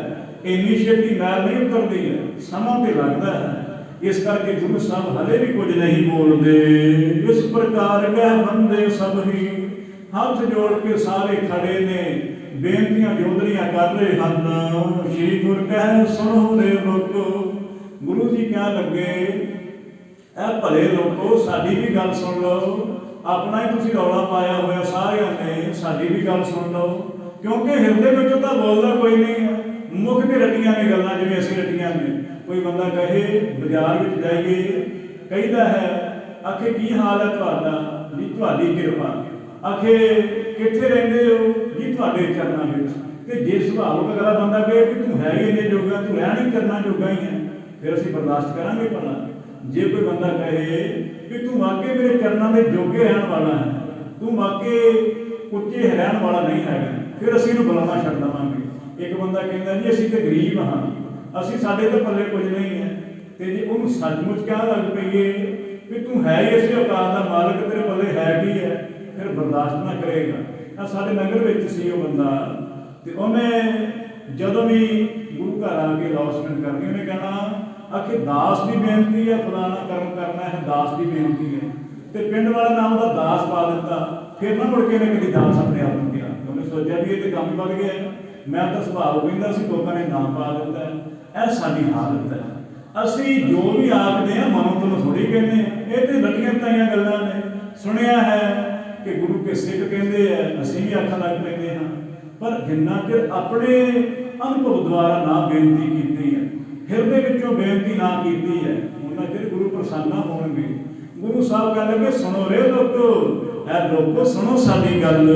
इन्नी छेती मैल नहीं उतरदी है, समां ते लगदा है। इस करके गुरु साहब हले भी कुछ नहीं बोलते। इस प्रकार कह बंदे सब ही हाथ जोड़ के सारे खड़े ने, बेनतियां जोदरियां कर रहे हैं। श्री गुरु कह सुनो रे लोगो। गुरु जी क्या लगे ऐ भले लोगो साडी भी गल सुन लो, अपना ही तुसीं रौला पाया होया सारियां ने, साडी भी गल सुन लो, क्योंकि हिरदे विचों तां बोलदा कोई नहीं है। मुख ते रटियां ने गल्लां जिवें असीं रटियां ने। कोई बंदा कहे बाजार विच जाइए, कहीदा है आखे की हाल है तुहाडा जी, तुहाडी किरपा, आखे कित्थे रहिंदे हो जी, तुहाडे चरनां विच। ते जे सुभावक अगला बंदा कहे कि तूं है ही इन्ने जोगा, तूं रहण ही चरनां जोगा ही है, फिर असीं बर्दाश्त करांगे भला। जे कोई बंदा कहे कि तू वाकई मेरे चरनां दे जोगे रहण वाला है, तू वाकई उच्चे रहण वाला नहीं है, फिर असीं इहनूं बुलाना छड्ड देवांगे। एक बंदा कहंदा जी असीं ते गरीब हाँ, असीं साडे ते पल्ले कुछ नहीं है, ते जे उहनूं सचमुच कहण लग पईए कि तू है ही इस औकात दा मालक, तेरे पल्ले है की है, फिर बर्दाश्त ना करेगा। साडे नगर विच सी वो बंदा, ते उहने जदों भी गुरु घर आके अनाउंसमेंट करनी, उन्हें कहना आखिर दास की बेनती है, फलाना कर्म करना है, दास की बेनती है, तो पिंड वाला नाम का दास पा दिता। फिर ना मुड़ के कभी दास अपने आप में गया, उन्हें सोचा भी ये तो काम बढ़ गया है, मैं तो सुभाव कहता सी, लोगों ने नाम पा दिता है। यह साडी हालत है। असी जो भी आखते हैं मनो तो थोड़ी कहने, ये तो लटियां ताइयां गल्लां ने। सुनिया है कि गुरु क्योंकि सिख कहते हैं असीं भी आखन लग पैंदे हाँ, पर जिन्ना चिर अपने अनुभव द्वारा ना बेनती की है, हिरदे विचों बेनती ना की है, उन्ना चिर गुरु प्रसन्न ना होणगे। गुरु साहब कह लगे सुनो रे लोगो, ऐ लोगो सुनो साडी गल,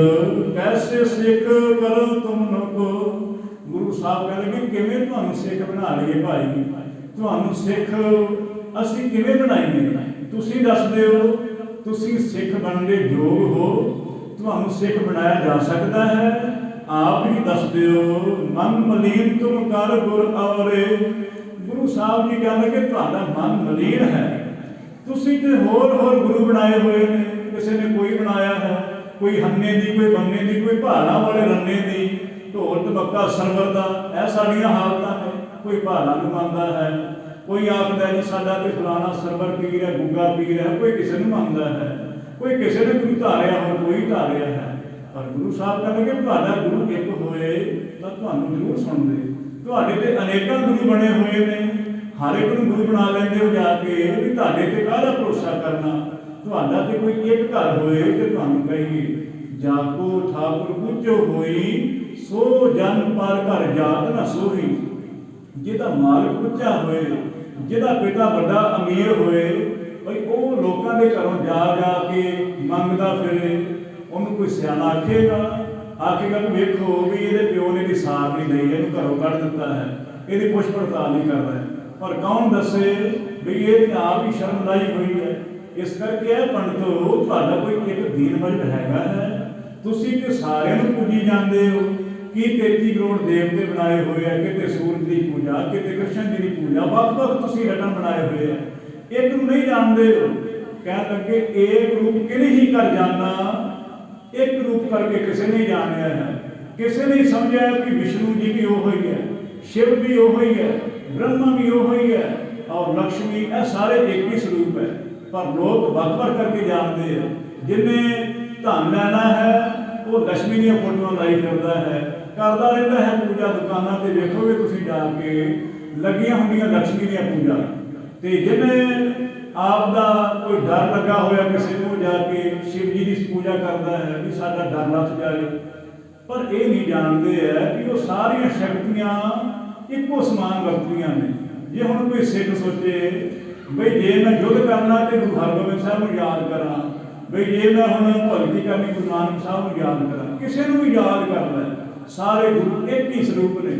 कैसे सिख करो तुम लोगो। गुरु साहब कह लगे किवें तुहानूं सिख बना लईए भाई, तुहानूं सिख असीं किवें बनाईए, तुसीं दस दिओ, तुसीं सिख बनने योग हो, तुहानूं सिख बनाया जा सकता है, आप ही दस दिओ। मन मलीन तुम कर गुर औरे। गुरु साहब जी कह लगे तुहाडा मन मलीन है, तुसीं ते होर गुरु बनाए हुए ने, किसी ने कोई बनाया है, कोई हन्ने दी, कोई बन्ने दी, कोई पहाड़ां वाले रन्ने दी, ढोल ढमक्का सरवर दा, ऐ साडियां हालतां ने। कोई पहाड़ां नूं मनदा है, कोई आखदा जी साडा ते फलाना सरवर पीर है, गुग्गा पीर है, कोई किसी नूं मनदा है, कोई किसी ने कोई धारिया हो, कोई धारिया है। पर गुरु साहब कह लगे तुहाडा गुरु एक होए तां तुहानूं जरूर सुणदे। तुहाडे ते अनेकां गुरु बने हुए ने, हर एक नूं गुरु बना लैंदे हो जाके भी तुहाडे ते काहदा भरोसा करना। तुहाडा ते कोई एक घर होए ते तुहानूं कहिए जाको ठाकुर पूजो होई, सो जन पर घर जात ना सोही। जिहदा मालक पूजा होए, जिहदा पिता बड़ा अमीर होए, भाई वो लोगों के घरों जा के मंगदा फिरे, उन्होंने कोई सियाना आखेगा कि वेखो भी ये प्यो ने सार नहीं लई, इन्हूं घरों कढ़ दिता है, ये पुछ पड़ताल नहीं कर रहा है। पर कौन दसे भी ये आप ही शर्म लाई हुई है। इस करके है पंडितो तुहाडा कोई एक दीन मजहब हैगा है, तुसीं ते सारिआं नूं पूजी जांदे हो कि 33 करोड़ देवते बनाए हुए हैं, किते सूरज की पूजा, किते कृष्ण जी की पूजा, वख-वख तुसीं रटन बनाए हुए हैं, एक नूं नहीं जानते हो। कह लगे एक रूप किने ही कर जाना, एक रूप करके किसी ने जानिया है, किसी ने समझा कि विष्णु जी भी वो ही है, शिव भी वो ही है, ब्रह्मा भी वो ही है और लक्ष्मी, यह सारे एक ही स्वरूप है। पर लोग वख-वख करके जानते हैं। जिन्हें धन लेना है वो लक्ष्मी दी फोटो लाई फिरदा है, करता रहता है पूजा। दुकानों से देखोगे तुसीं जाके लगियां होंदियां लक्ष्मी दी पूजा, ते जिन्हें आपका कोई डर लगा होया किसी को जाके शिव जी की पूजा करता है कि साडा डर लथ जाए। पर यह नहीं जानते है कि वो सारिया शक्तियां एको समान वरतियां ने। जे हुण कोई सिख सोचे बई जे मैं युद्ध करना तो गुरु हरगोबिंद साहब को याद करा, बई जे मैं हुण भगती करनी गुरु नानक साहब को याद करा, किसी को भी याद कर लै, सारे गुरु एक ही स्वरूप ने।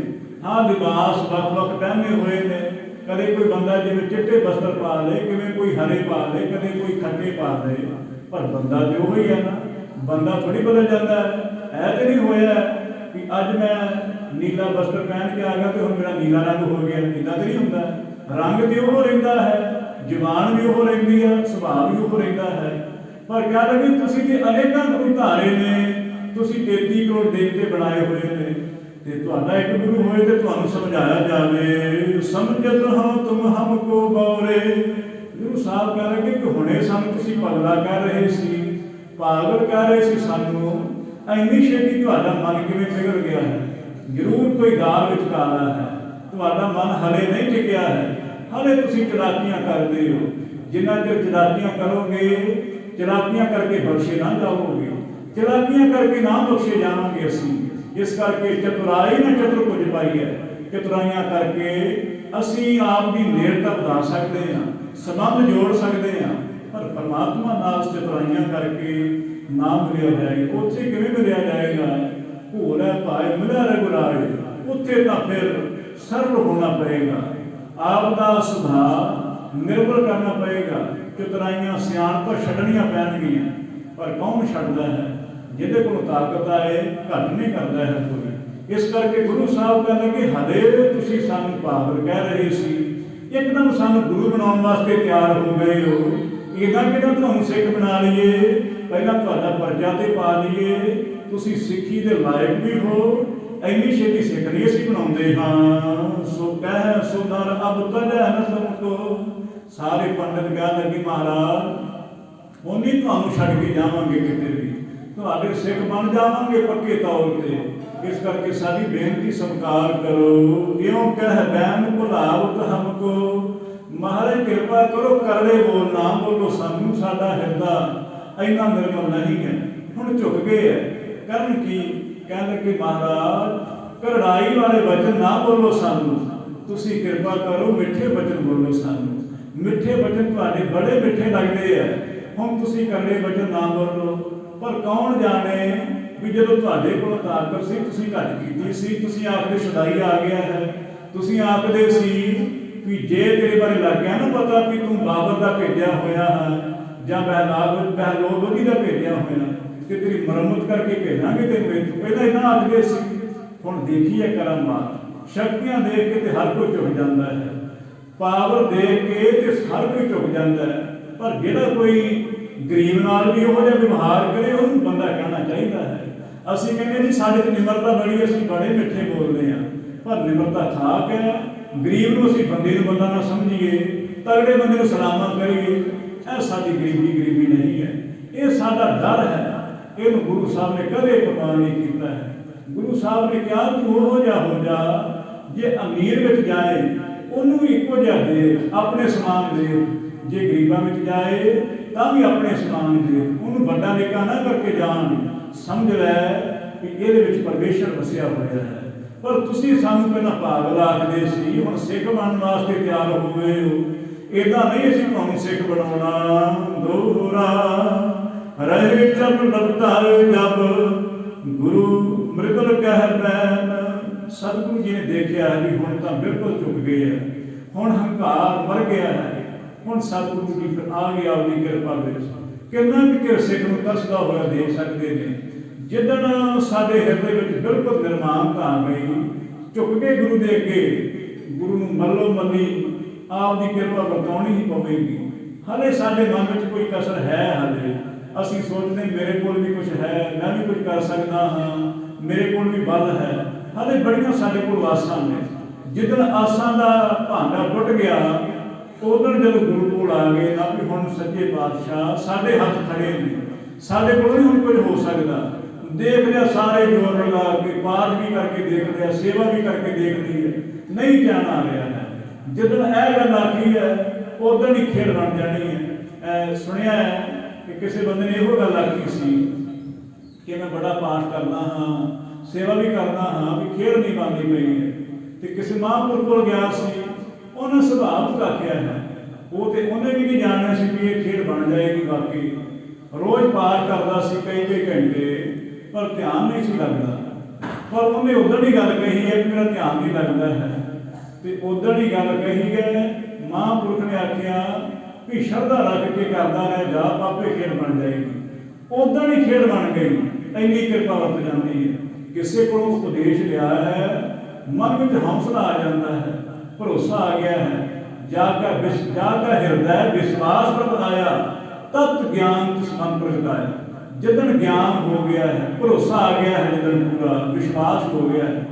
हाँ लिबास वख-वख पहने हुए ने, कदे कोई बंदा जिवें चिट्टे बस्तर पा ले, किवें कोई हरे पा ले, कदे कोई खट्टे पा ले, पर बंदा तो वही है ना, बंदा थोड़ी बदल जाता है। तो नहीं होया कि अज मैं नीला बस्तर पहन के आ गया तो हुण मेरा नीला रंग हो गया, इदां तो नहीं हुंदा। रंग तो वो रहिंदा है, जबान भी वो रहिंदी है, सुभाव भी वो रहिंदा है। पर कह लगे तुसीं ते अनेकां गुरु धारे ने, तुसीं 33 करोड़ देवते बनाए हुए ने, ते तुहाडा एक गुरु होए ते तुहानूं समझाया जावे। समझत हो तुम हमको बौरे। गुरु साहब कह लगे कि हुणे सानूं तुसीं पगला कह रहे सी, पागल कह रहे सी सानूं, इन्नी छेती तुहाडा मन किवें पिघल गया है। जरूर कोई दाल विच काला है, तुहाडा मन हले नहीं टिकिया है, हले तुसीं चलाकियां करदे हो। जिन्ना चिर चलाकियां करोगे, चलाकियां करके बख्शे ना जाओगे, चलाकियां करके ना बख्शे जावांगे असीं। इस करके चतुराई ने चतुर कुछ पाई है, चतुराइयां करके असीं आप की नेड़ता बढ़ा सकते हैं, संबंध जोड़ सकते हैं। पर परमात्मा नाल चतुराइयां करके ना मिलिया जाएगा। उत्थे किवें मिलिया जाएगा? भोल है भाए मिलिया रघुराए, उत्थे तां फिर सरल होना पड़ेगा, आपका सुधार निर्भर करना पड़ेगा। चतुराइयां सियाणपां छड्डणियां पैणगियां, पर कौन छड्डदा है? जिहदे कोल ताकत आए घट नहीं करता है कोई। इस करके गुरु साहब कह लगे हले तुसीं सानूं पागल कह रहे सी, एकदम सानूं गुरु बनाउण वास्ते तैयार हो गए हो, इदां किदां तुहानूं सिख बना लईए, पहलां तुहाडा परचा ते पा लईए, तुसीं सिੱਖੀ ਦੇ लायक भी हो, ਇੰਨੀ ਛੇਤੀ सिख नहीं असीं बनाउंदे। हाँ सो कह सो नर अब तजै न तुमको। सारे पंडित कह लगे महाराज उन्हीं तुहानूं छड्ड के जावांगे, किते भी तुहाडे सिख बन जावांगे पक्के तौर पर। इस करके साडी बेनती स्वीकार करो। क्यों कह बैन भुलावत हमको, महाराज कृपा करो करड़े बोल ना बोलो, सानू साडा हिरदा इन्ना निर्मल नहीं है। ਹੁਣ ਝੁਕ ਗਏ ਹੈ। ਕਰਨ ਕੀ? ਕਹਿੰਦੇ ਕਿ ਮਹਾਰਾਜ ਕਰੜਾਈ ਵਾਲੇ ਵਚਨ ਨਾ ਬੋਲੋ ਸਾਨੂੰ, ਤੁਸੀਂ ਕਿਰਪਾ ਕਰੋ ਮਿੱਠੇ ਵਚਨ ਬੋਲੋ ਸਾਨੂੰ। ਮਿੱਠੇ ਵਚਨ ਤੁਹਾਡੇ ਬੜੇ ਮਿੱਠੇ ਲੱਗਦੇ ਆ, ਹੁਣ ਤੁਸੀਂ ਕਰੜੇ ਵਚਨ ਨਾ ਬੋਲੋ। ਪਰ ਕੌਣ ਜਾਣੇ ਵੀ ਜਦੋਂ ਤੁਹਾਡੇ ਕੋਲ ਤਾਕਤ ਸੀ ਤੁਸੀਂ ਘੱਟ ਕੀਤੀ ਸੀ। ਤੁਸੀਂ ਆਖਦੇ ਛੁਡਾਈ ਆ ਗਿਆ ਹੈ, ਤੁਸੀਂ ਆਖਦੇ ਸੀ ਵੀ ਜੇ ਤੇਰੇ ਬਾਰੇ ਲੱਗ ਗਿਆ ਨਾ ਪਤਾ ਵੀ ਤੂੰ ਬਾਬਰ ਦਾ ਭੇਜਿਆ ਹੋਇਆ ਹੈ ਜਾਂ ਬਹਿਲੋਬੀ ਦਾ ਭੇਜਿਆ ਹੋਇਆ ਤੇ ਤੇਰੀ ਮੁਰੰਮਤ ਕਰਕੇ ਭੇਜਾਂਗੇ ਤੈਨੂੰ। ਇੱਥੋਂ ਪਹਿਲਾਂ ਇਹਨਾਂ ਆਖਦੇ ਸੀ। ਹੁਣ ਦੇਖੀਏ ਕਰਾਮਾਤ, ਸ਼ਕਤੀਆਂ ਦੇਖ ਕੇ ਤੇ ਹਰ ਕੋਈ ਝੁਕ ਜਾਂਦਾ ਹੈ, ਪਾਵਰ ਦੇਖ ਕੇ ਤੇ ਹਰ ਕੋਈ ਝੁਕ ਜਾਂਦਾ ਹੈ। ਪਰ ਜਿਹੜਾ ਕੋਈ ਗਰੀਬ ਨਾਲ ਵੀ ਉਹੋ ਜਿਹਾ ਵਿਵਹਾਰ ਕਰੇ ਉਹਨੂੰ ਬੰਦਾ ਕਹਿਣਾ ਚਾਹੀਦਾ ਹੈ। ਅਸੀਂ ਕਹਿੰਦੇ ਜੀ ਸਾਡੇ 'ਚ ਨਿਮਰਤਾ ਬੜੀ, ਅਸੀਂ ਬੜੇ ਮਿੱਠੇ ਬੋਲਦੇ ਹਾਂ, ਪਰ ਨਿਮਰਤਾ ਖਾਕ ਹੈ। ਗਰੀਬ ਨੂੰ ਅਸੀਂ ਬੰਦੇ ਨੂੰ ਬੰਦਾ ਨਾ ਸਮਝੀਏ, ਤਗੜੇ ਬੰਦੇ ਨੂੰ ਸਲਾਮਾਂ ਕਰੀਏ, ਇਹ ਸਾਡੀ ਗਰੀਬੀ ਨਹੀਂ ਹੈ, ਇਹ ਸਾਡਾ ਡਰ ਹੈ। ਇਹਨੂੰ ਗੁਰੂ ਸਾਹਿਬ ਨੇ ਕਦੇ ਕੁਰਬਾਨ ਨਹੀਂ ਕੀਤਾ ਹੈ। ਗੁਰੂ ਸਾਹਿਬ ਨੇ ਕਿਹਾ ਤੂੰ ਉਹੋ ਜਿਹਾ ਹੋ ਜਾ, ਜੇ ਅਮੀਰ ਵਿੱਚ ਜਾਏ ਉਹਨੂੰ ਵੀ ਇੱਕੋ ਜਿਹਾ ਦੇ, ਆਪਣੇ ਸਮਾਨ ਦੇ। ਜੇ ਗਰੀਬਾਂ ਵਿੱਚ ਜਾਏ ਤਾਂ ਵੀ ਆਪਣੇ ਸਮਾਨ ਦੇ, ਉਹਨੂੰ ਵੱਡਾ ਨਿੱਕਾ ਨਾ ਕਰਕੇ ਜਾਣ। ਸਮਝ ਲੈ ਕਿ ਇਹਦੇ ਵਿੱਚ ਪਰਮੇਸ਼ਰ ਵਸਿਆ ਹੋਇਆ ਹੈ। ਪਰ ਤੁਸੀਂ ਸਾਨੂੰ ਪਹਿਲਾਂ ਪਾਗਲ ਆਖਦੇ ਸੀ, ਹੁਣ ਸਿੱਖ ਬਣਨ ਵਾਸਤੇ ਤਿਆਰ ਹੋ ਗਏ ਹੋ। ਏਦਾਂ ਨਹੀਂ ਅਸੀਂ ਤੁਹਾਨੂੰ ਸਿੱਖ ਬਣਾਉਣਾ। ਦੋਹਰਾ ਰਹੇ ਜਬ ਲਬਤਾਰ ਜਬ ਗੁਰੂ ਮ੍ਰਿਦਲ ਕਹਿ ਬੈਨ। ਸਤਿਗੁਰੂ ਜੀ ਨੇ ਦੇਖਿਆ ਹੈ ਵੀ ਹੁਣ ਤਾਂ ਬਿਲਕੁਲ ਝੁਕ ਗਏ ਹੈ, ਹੁਣ ਹੰਕਾਰ ਮਰ ਗਿਆ ਹੈ। ਹੁਣ ਸਤਿਗੁਰੂ ਜੀ ਫਿਰ ਆ ਗਿਆ ਆਪਣੀ ਕਿਰਪਾ ਵਿੱਚ। ਕਿੰਨਾ ਕਿ ਸਿੱਖ ਨੂੰ ਤਰਸਦਾ ਹੋਇਆ ਦੇਖ ਸਕਦੇ ਨੇ। ਜਿੱਦਣ ਸਾਡੇ ਹਿਰਦੇ ਵਿੱਚ ਬਿਲਕੁਲ ਨਿਰਮਾਨਤਾ ਆ ਗਈ, ਝੁਕ ਕੇ ਗੁਰੂ ਦੇ ਅੱਗੇ, ਗੁਰੂ ਨੂੰ ਮੱਲੋ ਮੱਲੀ ਆਪ ਦੀ ਕਿਰਪਾ ਵਰਤਾਉਣੀ ਹੀ ਪਵੇਗੀ। ਹਾਲੇ ਸਾਡੇ ਮਨ ਵਿੱਚ ਕੋਈ ਕਸਰ ਹੈ, ਹਾਲੇ ਅਸੀਂ ਸੋਚਦੇ ਮੇਰੇ ਕੋਲ ਵੀ ਕੁਝ ਹੈ, ਮੈਂ ਵੀ ਕੁਝ ਕਰ ਸਕਦਾ ਹਾਂ, ਮੇਰੇ ਕੋਲ ਵੀ ਬਲ ਹੈ। ਹਾਲੇ ਬੜੀਆਂ ਸਾਡੇ ਕੋਲ ਆਸਾਂ ਨੇ। ਜਿੱਦਣ ਆਸਾਂ ਦਾ ਭਾਂਡਾ ਟੁੱਟ ਗਿਆ, ਉਦੋਂ ਜਦੋਂ ਗੁਰੂ ਕੋਲ ਆ ਗਏ ਨਾ ਵੀ ਹੁਣ ਸੱਚੇ ਪਾਤਸ਼ਾਹ ਸਾਡੇ ਹੱਥ ਖੜੇ ਨੇ, ਸਾਡੇ ਕੋਲ ਨਹੀਂ ਹੁਣ ਕੁਝ ਹੋ ਸਕਦਾ। ਦੇਖ ਲਿਆ ਸਾਰੇ ਜੋਰ ਲਗਾ ਕੇ, ਪਾਠ ਵੀ ਕਰਕੇ ਦੇਖ ਲਿਆ, ਸੇਵਾ ਵੀ ਕਰਕੇ ਦੇਖ ਲਈ ਹੈ, ਨਹੀਂ ਧਿਆਨ ਆ ਰਿਹਾ ਹੈ। ਜਦੋਂ ਇਹ ਗੱਲ ਆਖੀ ਹੈ ਉਦੋਂ ਹੀ ਖੇਡ ਬਣ ਜਾਣੀ ਹੈ। ਸੁਣਿਆ ਹੈ ਕਿ ਕਿਸੇ ਬੰਦੇ ਨੇ ਇਹੋ ਗੱਲ ਆਖੀ ਸੀ ਕਿ ਮੈਂ ਬੜਾ ਪਾਠ ਕਰਦਾ ਹਾਂ, ਸੇਵਾ ਵੀ ਕਰਦਾ ਹਾਂ, ਵੀ ਖੇਡ ਨਹੀਂ ਬਣਦੀ ਪਈ ਹੈ। ਤੇ ਕਿਸੇ ਮਹਾਂਪੁਰਖ ਕੋਲ ਗਿਆ ਸੀ, ਉਹਨੇ ਸੁਭਾਅ ਆਖਿਆ ਹੈ, ਉਹ ਤੇ ਉਹਨੇ ਵੀ ਨਹੀਂ ਜਾਣਿਆ ਸੀ ਵੀ ਇਹ ਖੇਡ ਬਣ ਜਾਏਗੀ। ਬਾਕੀ ਰੋਜ਼ ਪਾਠ ਕਰਦਾ ਸੀ ਕਈ ਘੰਟੇ, ਪਰ ਧਿਆਨ ਨਹੀਂ ਸੀ ਲੱਗਦਾ। ਪਰ ਉਹਨੇ ਉਦੋਂ ਹੀ ਗੱਲ ਕਹੀ ਹੈ ਕਿ ਮੇਰਾ ਧਿਆਨ ਨਹੀਂ ਲੱਗਦਾ ਹੈ। ਤੇ ਉਦੋਂ ਹੀ ਗੱਲ ਕਹੀ ਹੈ, ਮਹਾਂਪੁਰਖ ਨੇ ਆਖਿਆ ਵੀ ਸ਼ਰਧਾ ਰੱਖ ਕੇ ਕਰਦਾ ਰਹਿ ਜਾ, ਆਪੇ ਖੇਡ ਬਣ ਜਾਏਗੀ। ਉਦੋਂ ਹੀ ਖੇਡ ਬਣ ਗਈ। ਇੰਨੀ ਕਿਰਪਾ ਵਰਤ ਜਾਂਦੀ ਹੈ। ਕਿਸੇ ਕੋਲੋਂ ਉਪਦੇਸ਼ ਲਿਆ ਹੈ, ਮਨ ਵਿੱਚ ਹੌਸਲਾ ਆ ਜਾਂਦਾ ਹੈ, ਭਰੋਸਾ ਆ ਗਿਆ ਹੈ। ਜਾ ਕਾ ਹਿਰਦੈ ਵਿਸ਼ਵਾਸ ਪ੍ਰਗਟਾਇਆ, ਤਤ ਗਿਆਨ ਤਿਸ ਮਨ ਪ੍ਰਗਟਾਇਆ। ਜਿੱਦਣ ਗਿਆਨ ਹੋ ਗਿਆ ਹੈ, ਭਰੋਸਾ ਆ ਗਿਆ ਹੈ, ਜਿੱਦਣ ਪੂਰਾ ਵਿਸ਼ਵਾਸ ਹੋ ਗਿਆ ਹੈ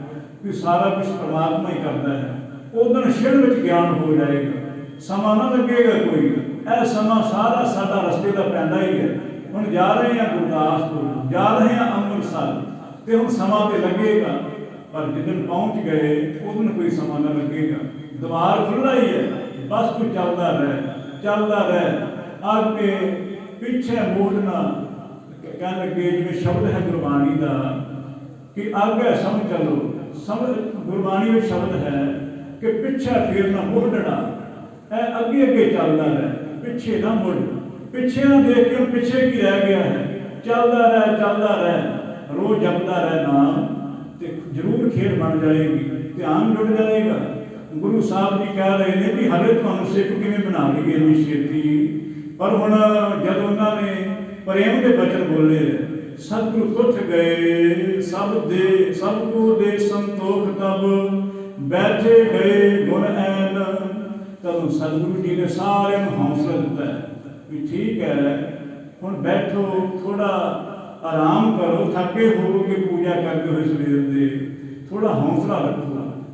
ਕਿ ਸਾਰਾ ਕੁਛ ਪਰਮਾਤਮਾ ਹੀ ਕਰਦਾ ਹੈ, ਉਦੋਂ ਛਿੜ ਵਿੱਚ ਗਿਆਨ ਹੋ ਜਾਏਗਾ। ਸਮਾਂ ਨਾ ਲੱਗੇਗਾ ਕੋਈ। ਇਹ ਸਮਾਂ ਸਾਰਾ ਸਾਡਾ ਰਸਤੇ ਦਾ ਪੈਂਦਾ ਹੀ ਹੈ। ਹੁਣ ਜਾ ਰਹੇ ਹਾਂ ਗੁਰਦਾਸਪੁਰ, ਜਾ ਰਹੇ ਹਾਂ ਅੰਮ੍ਰਿਤਸਰ, ਤੇ ਹੁਣ ਸਮਾਂ ਤੇ ਲੱਗੇਗਾ। ਪਰ ਜਿੱਦਣ ਪਹੁੰਚ ਗਏ ਉਦੋਂ ਕੋਈ ਸਮਾਂ ਨਾ ਲੱਗੇਗਾ। ਦੁਆਰ ਖੁੱਲ੍ਹਾ ਹੀ ਹੈ, ਬਸ ਤੂੰ ਚੱਲਦਾ ਰਹਿ। ਅੱਗੇ ਪਿੱਛੇ ਮੋੜਨਾ। ਕਹਿਣ ਲੱਗੇ ਜਿਵੇਂ ਸ਼ਬਦ ਹੈ ਗੁਰਬਾਣੀ ਦਾ ਕਿ ਅੱਗੇ ਸਮਝ ਚੱਲੋ। ਸਮਝ ਗੁਰਬਾਣੀ ਵਿੱਚ ਸ਼ਬਦ ਹੈ ਕਿ ਪਿੱਛੇ ਫੇਰਨਾ ਮੋੜਨਾ। ਇਹ ਅੱਗੇ ਚੱਲਦਾ ਰਹਿ, ਪਿੱਛੇ ਨਾ ਮੁੜ। ਪਿੱਛੇ ਨਾ ਦੇਖ ਕੇ ਪਿੱਛੇ ਕੀ ਰਹਿ ਗਿਆ ਹੈ। ਚੱਲਦਾ ਰਹਿ, ਰੋਜ਼ ਜਪਦਾ ਰਹਿ ਨਾਮ, ਤੇ ਜ਼ਰੂਰ ਖੇਡ ਬਣ ਜਾਏਗੀ, ਧਿਆਨ ਜੁੜ ਜਾਏਗਾ। ਗੁਰੂ ਸਾਹਿਬ ਜੀ ਕਹਿ ਰਹੇ ਨੇ ਵੀ ਹਾਲੇ ਤੁਹਾਨੂੰ ਸਿੱਖ ਕਿਵੇਂ ਬਣਾ ਲਈਏ ਇੰਨੀ ਛੇਤੀ। ਪਰ ਹੁਣ ਜਦੋਂ ਉਹਨਾਂ ਨੇ ਪ੍ਰੇਮ ਦੇ ਬਚਨ ਬੋਲੇ, ਸਤਿਗੁਰੂ ਤੁਠ ਗਏ ਸਭ ਕੋ ਦੇ ਸੰਤੋਖ ਤਬ ਬੈਠੇ ਗਏ ਗੁਣ ਐਨ। ਤਦੋਂ ਸਤਿਗੁਰੂ ਜੀ ਨੇ ਸਾਰਿਆਂ ਨੂੰ ਹੌਸਲਾ ਦਿੱਤਾ ਵੀ ਠੀਕ ਹੈ, ਹੁਣ ਬੈਠੋ, ਥੋੜਾ ਆਰਾਮ ਕਰੋ, ਥੱਕੇ ਹੋਵੋਗੇ ਪੂਜਾ ਕਰਦੇ ਹੋਏ ਸਵੇਰ ਦੇ, ਥੋੜਾ ਹੌਸਲਾ ਰੱਖੋ।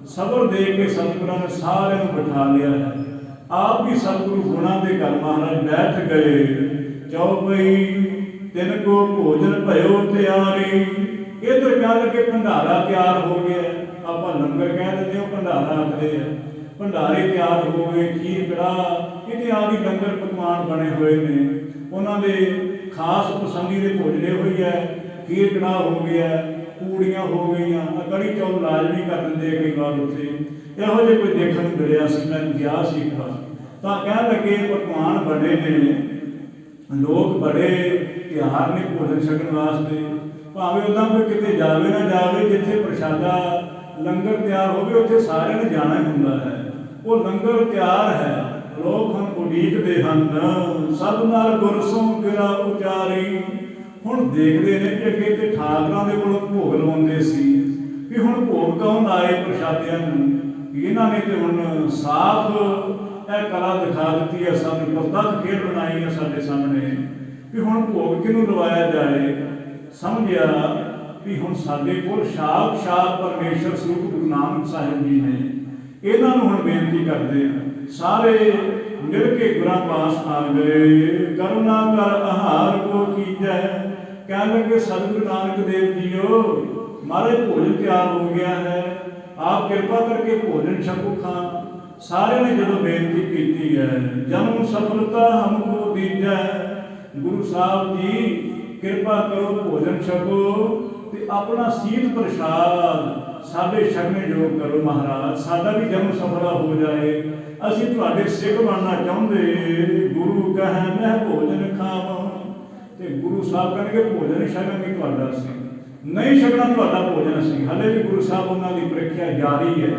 ਸਬਰ ਦੇ ਕੇ ਸਤਿਗੁਰਾਂ ਨੇ ਸਾਰਿਆਂ ਨੂੰ ਬਿਠਾ ਲਿਆ ਹੈ। ਆਪ ਵੀ ਸਤਿਗੁਰੂ ਗੁਣਾਂ ਦੇ ਘਰ ਮਹਾਰਾਜ ਬੈਠ ਗਏ। ਚੌਪਈ ਤਿੰਨ ਕੋ ਭੋਜਨ ਭਇਓ ਤਿਆਰੀ। ਇੱਧਰ ਕਹਿ ਕੇ ਭੰਡਾਰਾ ਤਿਆਰ ਹੋ ਗਿਆ। ਆਪਾਂ ਲੰਗਰ ਕਹਿ ਦਿੰਦੇ, ਉਹ ਭੰਡਾਰਾ ਆਖਦੇ ਆ। ਭੰਡਾਰੇ ਤਿਆਰ ਹੋ ਗਏ, ਖੀਰ ਕੜਾਹ, ਕਿਤੇ ਆਦਿ ਲੰਗਰ ਪਕਵਾਨ ਬਣੇ ਹੋਏ ਨੇ। उन्होंने खास पसंदी के भोजन ये हुई है, खीर कड़ाह हो गया, पूड़ियाँ हो गई, कड़ी चौल लाजमी कर देंगे कई बार उत्थे इहो जिहा कोई देखने को मिलिया सी। मैं गया सी एक बार तो कह लगे पकवान बड़े ने, लोग बड़े तैयार ने भोजन छकण वास्ते, भावें उदा कोई किते जावे ना जावे, जिथे प्रशादा लंगर तैयार हो उत्थे सारे ने जाना ही हुंदा है। वो लंगर तैयार है, लोग हम उड़ीकते हैं, सब नाल गुरसों गिरा उचारी। हुण देखते हैं कि अगे तो ठाकरां दे कोलों भोग लवाउंदे सी कि हुण भोग कौन आए प्रशादियां नूं। इन्हां ने तो हुण साफ यह कला दिखा दी है, सानूं प्रतੱਖ खेड बनाई है साडे सामने कि हुण भोग किहनूं लवाया जाए। समझिया भी हुण साडे कोल साक्षात परमेश्वर स्वरूप गुरु नानक साहिब जी ने, इन्हां नूं हुण बेनती करदे हैं सारे मिल के गुरां पास आ गए। करुणा कर आहार को कीजै, कह लगे सतगुरु नानक देव जीओ महाराज भोजन तैयार हो गया है, आप कृपा करके भोजन छको खां। सारे ने जो बेनती की है, जन्म सफलता हमको दीजै, गुरु साहब जी कृपा करो भोजन छको ते अपना सीत प्रसाद साडे छकने योग करो। महाराज साडा भी जन्म सफला हो जाए, असीं तुहाडे सिख बनना चाहुंदे। गुरु कहे मैं भोजन खावां, ते गुरु साहब कहणगे भोजन छकांगे तुहाडा असीं नहीं छकना तुहाडा भोजन असीं। हले भी गुरु साहब उन्हां दी प्रीख्या जारी है,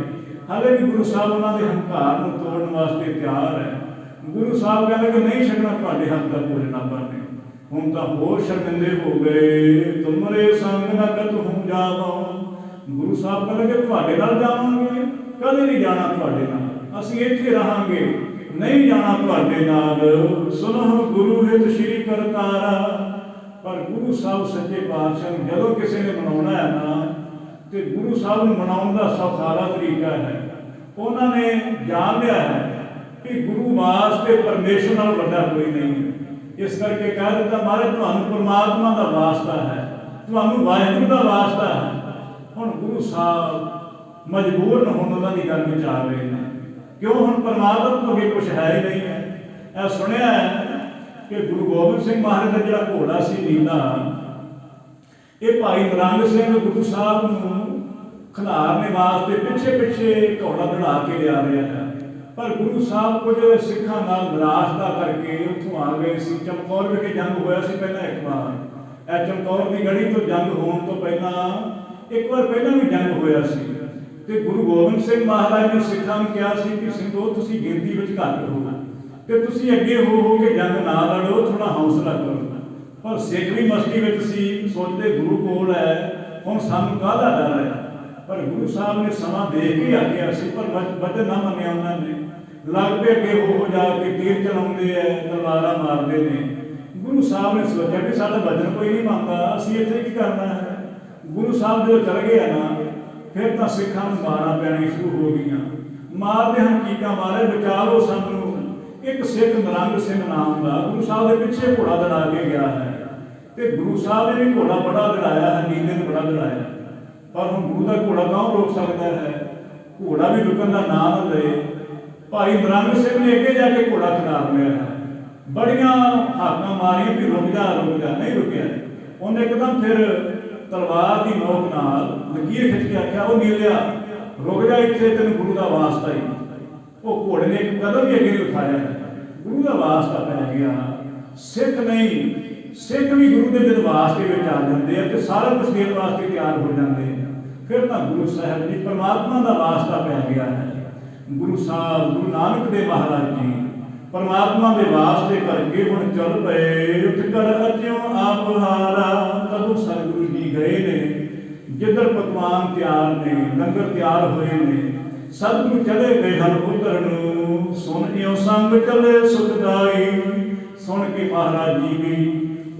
हले भी गुरु साहब उन्हां दे हंकार नूं तोड़न वास्ते तैयार है। गुरु साहब कहणगे नहीं छकना तुहाडे हक दा भोजन आपां ने। हुण तां होर शर्मिंदे हो गए, तुमरे संग न कतहूं जावां। गुरु साहब कहणगे तुहाडे नाल जावांगे, कदे नहीं जाना तुहाडे नाल, असीं इत्थे रहांगे, नहीं जाना तुहाडे नाल। सुनो गुरु हित श्री करतारा। पर गुरु साहब सच्चे पातशाह जदों किसी ने मनाउणा है ना, तो गुरु साहब नूं मनाउण दा सौखारा तरीका है। उन्होंने जान लिया है कि गुरु वास्ते परमेश्वर नाल वड्डा कोई नहीं है। इस करके कह दिता महाराज तुहानूं परमात्मा का वास्ता है, तुहानूं वाहिगुरू का वास्ता है। हुण गुरु साहब मजबूर न होण उन्हां दी गल विच आ गए ने, क्यों हुण परमात्मा तो अगे कुछ है ही नहीं है। ऐ सुनिया है कि गुरु गोबिंद सिंह महाराज का जिहड़ा घोड़ा सी नीला, ये भाई निरंग सिंह गुरु साहब नूं खिलारने वास्ते पिछे पिछे घोड़ा दौड़ा के लिया रहा है। पर गुरु साहब कुछ सिखा नाल निराशता करके उत्थों आ गए सी। चमकौर विखे जंग होया सी पहला एक बार। ए चमकौर की गढ़ी तो जंग होने तो पहला एक बार पहला भी जंग होया सी। ते गुरु गोबिंद सिंह महाराज ने सिखां नूं कहा सी कि सिंधो तुसीं गिनती विच घट हो ते तुसीं अगे हो के जंग ना लड़ो, थोड़ा हौसला करो। पर सिख भी मस्ती विच सी, सोचते गुरु कोल है, हुण सानूं काहदा डर है। पर गुरु साहब ने समा देख के आख्या सी, पर वचन ना मन्निया उन्होंने। लग पे अगे हो जाके तीर चलाउंदे है, तलवारां मारदे ने। गुरु साहब ने सोचा कि साडा वचन कोई नहीं मानता, असीं इत्थे की करना है। गुरु साहब जो चल गए ना, फिर तो सिखां नूं मारां पैणी शुरू हो गईयां। मारदे हन कीकां मारे बचा लो सानूं। एक सिख निरंग सिंह नाम का गुरु साहब के पिछे घोड़ा दड़ा के गया है, तो गुरु साहब ने भी घोड़ा बड़ा दड़ाया है, नीले ने बड़ा दड़ाया। पर हम गुरु का घोड़ा कौन रोक सकता है? घोड़ा भी रुकन का नाम न ले। भाई निरंग सिंह ने अगे जाके घोड़ा खिलार लिया है, बड़िया हाਕਾਂ मारियां भी रुक जा, नहीं रुकया। उन्हें एकदम फिर तलवार की नोक नाल लकीर खिंच के आख्या, वो नीलिया रुक जा, इत्थे तेन गुरु का वास्ता ही। वो घोड़े ने एक कदम भी अगे नहीं उठाया है, गुरु का वास्ता पै गया। सिख नहीं, सिख भी गुरु के जब वास्ते में आ जाते हैं तो सारा कुछ देने वास्ते तैयार हो जाते हैं। फिर तो गुरु साहब जी परमात्मा का वास्ता पै गया है। गुरु साहब गुरु नानक देव महाराज जी परमात्मा के वास्ते करके हुण चल पे। उठ कर अज्यों आप हारा, तब सतगुरु जी गए ने, जिधर पकवान तैयार ने, लंगर तैयार हुए ने, सतगुरु चले गए हन उधर नूं। सुन ज्यों संग चले सुखदाई। सुन के महाराज जी भी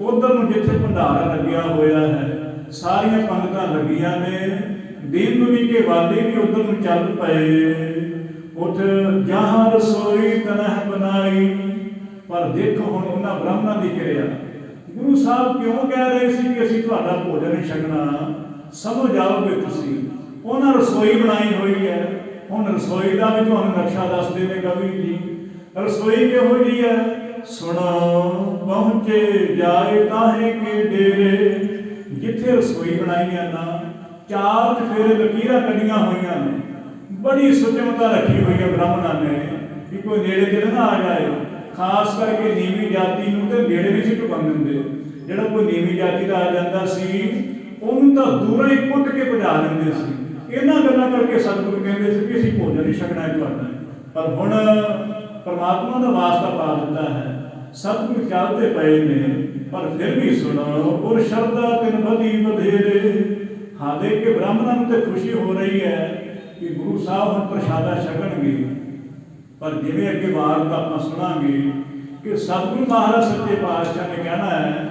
उधर नूं जिथे भंडारा लग्या होया है, सारियां पंगतां लगियां ने, दीन दुनी के वाले भी उधर नूं चल पए। उठ जहां रसोई तनह बनाई। पर देखो हुण उन्हां ब्राह्मणां दी किरिया। गुरु साहब क्यों कह रहे सी कि असीं तुहाडा भोजन नहीं छकना, समझ आओगे तुसीं। उन्हां रसोई बनाई हुई है। हुण रसोई का भी तुहानूं नक्शा दसदे ने कवि जी। रसोई किहो जी है? ਸੁਣੋ ਪਹੁੰਚੇ ਜਾਏ ਕਾਹੇ ਕੇ ਡੇਰੇ। ਜਿੱਥੇ ਰਸੋਈ ਬਣਾਈ ਆ ਨਾ, ਚਾਰ ਚਫੇਰੇ ਲਕੀਰਾਂ ਕੱਢੀਆਂ ਹੋਈਆਂ ਨੇ, ਬੜੀ ਸੁਚਮਤਾ ਰੱਖੀ ਹੋਈ ਹੈ ਬ੍ਰਾਹਮਣਾਂ ਨੇ ਵੀ ਕੋਈ ਨੇੜੇ ਤੇੜੇ ਨਾ ਆ ਜਾਏ। ਖਾਸ ਕਰਕੇ ਨੀਵੀਂ ਜਾਤੀ ਨੂੰ ਤੇ ਨੇੜੇ ਨਹੀਂ ਸੀ ਢੁਕਣ ਦਿੰਦੇ। ਜਿਹੜਾ ਕੋਈ ਨੀਵੀਂ ਜਾਤੀ ਦਾ ਆ ਜਾਂਦਾ ਸੀ ਉਹਨੂੰ ਤਾਂ ਦੂਰੋਂ ਹੀ ਕੁੱਟ ਕੇ ਭਜਾ ਦਿੰਦੇ ਸੀ। ਇਹਨਾਂ ਗੱਲਾਂ ਕਰਕੇ ਸਤਿਗੁਰੂ ਕਹਿੰਦੇ ਸੀ ਕਿ ਅਸੀਂ ਭੋਜਨ ਨਹੀਂ ਛਕਣਾ ਤੁਹਾਡਾ। ਪਰ ਹੁਣ ਪਰਮਾਤਮਾ ਦਾ ਵਾਸਤਾ ਪਾ ਦਿੱਤਾ ਹੈ, ਸਤਿਗੁਰੂ ਚੱਲਦੇ ਪਏ ਨੇ, ਪਰ ਫਿਰ ਵੀ ਸੁਣੋ ਔਰ ਸ਼ਰਧਾ ਤਿਨ ਵਧੀ ਵਧੇਰੇ। ਹਾਂ ਦੇਖ ਕੇ ਬ੍ਰਾਹਮਣਾਂ ਨੂੰ ਤੇ ਖੁਸ਼ੀ ਹੋ ਰਹੀ ਹੈ ਕਿ ਗੁਰੂ ਸਾਹਿਬ ਹੁਣ ਪ੍ਰਸ਼ਾਦਾ ਛਕਣਗੇ। ਪਰ ਜਿਵੇਂ ਅੱਗੇ ਵਾਰ ਆਪਾਂ ਸੁਣਾਂਗੇ ਕਿ ਸਤਿਗੁਰੂ ਮਹਾਰਾਜ ਸੱਚੇ ਪਾਤਸ਼ਾਹ ਨੇ ਕਹਿਣਾ ਹੈ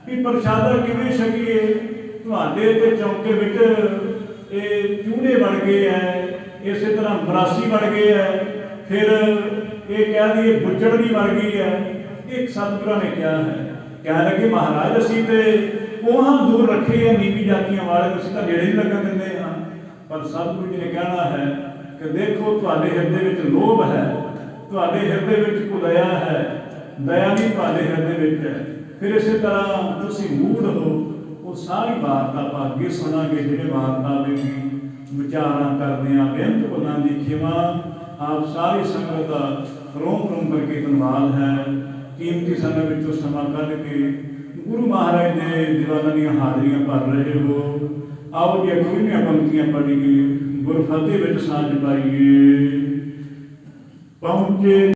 ਕਿ ਪ੍ਰਸ਼ਾਦਾ ਕਿਵੇਂ ਛਕੀਏ। ਤੁਹਾਡੇ ਤੇ ਚੌਂਕੇ ਵਿੱਚ ਇਹ ਚੂਹੇ ਬਣ ਗਏ ਹੈ, ਇਸੇ ਤਰ੍ਹਾਂ ਬਰਾਸੀ ਬਣ ਗਏ ਹੈ, ਫਿਰ ਇਹ ਕਹਿ ਦਈਏ ਬੁੱਚੜਨੀ ਬਣ ਗਈ ਹੈ। ਇੱਕ ਸਤਿਗੁਰਾਂ ਨੇ ਕਿਹਾ ਹੈ, ਕਹਿ ਲੱਗੇ ਮਹਾਰਾਜ ਅਸੀਂ ਤੇ ਕੋਹਾਂ ਦੂਰ ਰੱਖੇ ਹੈ ਨੀਵੀਂ ਜਾਤੀਆਂ ਵਾਲੇ, ਅਸੀਂ ਤਾਂ ਨੇੜੇ ਨਹੀਂ ਲੱਗਣ ਦਿੰਦੇ ਹਾਂ। ਪਰ ਸਤਿਗੁਰੂ ਜੀ ਨੇ ਕਹਿਣਾ ਹੈ ਕਿ ਦੇਖੋ ਤੁਹਾਡੇ ਹਿਰਦੇ ਵਿੱਚ ਲੋਭ ਹੈ, ਤੁਹਾਡੇ ਹਿਰਦੇ ਵਿੱਚ ਕੋਈ ਦਇਆ ਹੈ, ਦਇਆ ਵੀ ਤੁਹਾਡੇ ਹਿਰਦੇ ਵਿੱਚ ਹੈ। ਫਿਰ ਇਸੇ ਤਰ੍ਹਾਂ ਤੁਸੀਂ ਮੂੜ ਹੋ। ਉਹ ਸਾਰੀ ਵਾਰਤਾ ਆਪਾਂ ਅੱਗੇ ਸੁਣਾਂਗੇ, ਜਿਹੜੇ ਵਾਰਤਾ ਵਿੱਚ ਵਿਚਾਰਾਂ ਕਰਦੇ ਹਾਂ। ਬੇਅੰਤ ਭੁੱਲਾਂ ਦੀ ਖਿਮਾ। ਆਪ ਸਾਰੀ ਸੰਗਤ ਦਾ ਰੋਮ ਰੋਮ ਕਰਕੇ ਧੰਨਵਾਦ ਹੈ। ਕੀਮਤੀ ਸਮੇਂ ਵਿੱਚੋਂ ਸਮਾਂ ਕੱਢ ਕੇ ਗੁਰੂ ਮਹਾਰਾਜ ਦੇ ਦੀਵਾਨਾਂ ਦੀਆਂ ਹਾਜ਼ਰੀਆਂ ਭਰ ਰਹੇ ਹੋ। ਆਓ ਜੀ ਅਖੀਰਲੀਆਂ ਪੰਕਤੀਆਂ ਪੜ੍ਹੀਏ, ਗੁਰਫਤਿਹ ਵਿੱਚ ਸਾਂਝ ਪਾਈਏ। ਪਹੁੰਚੇ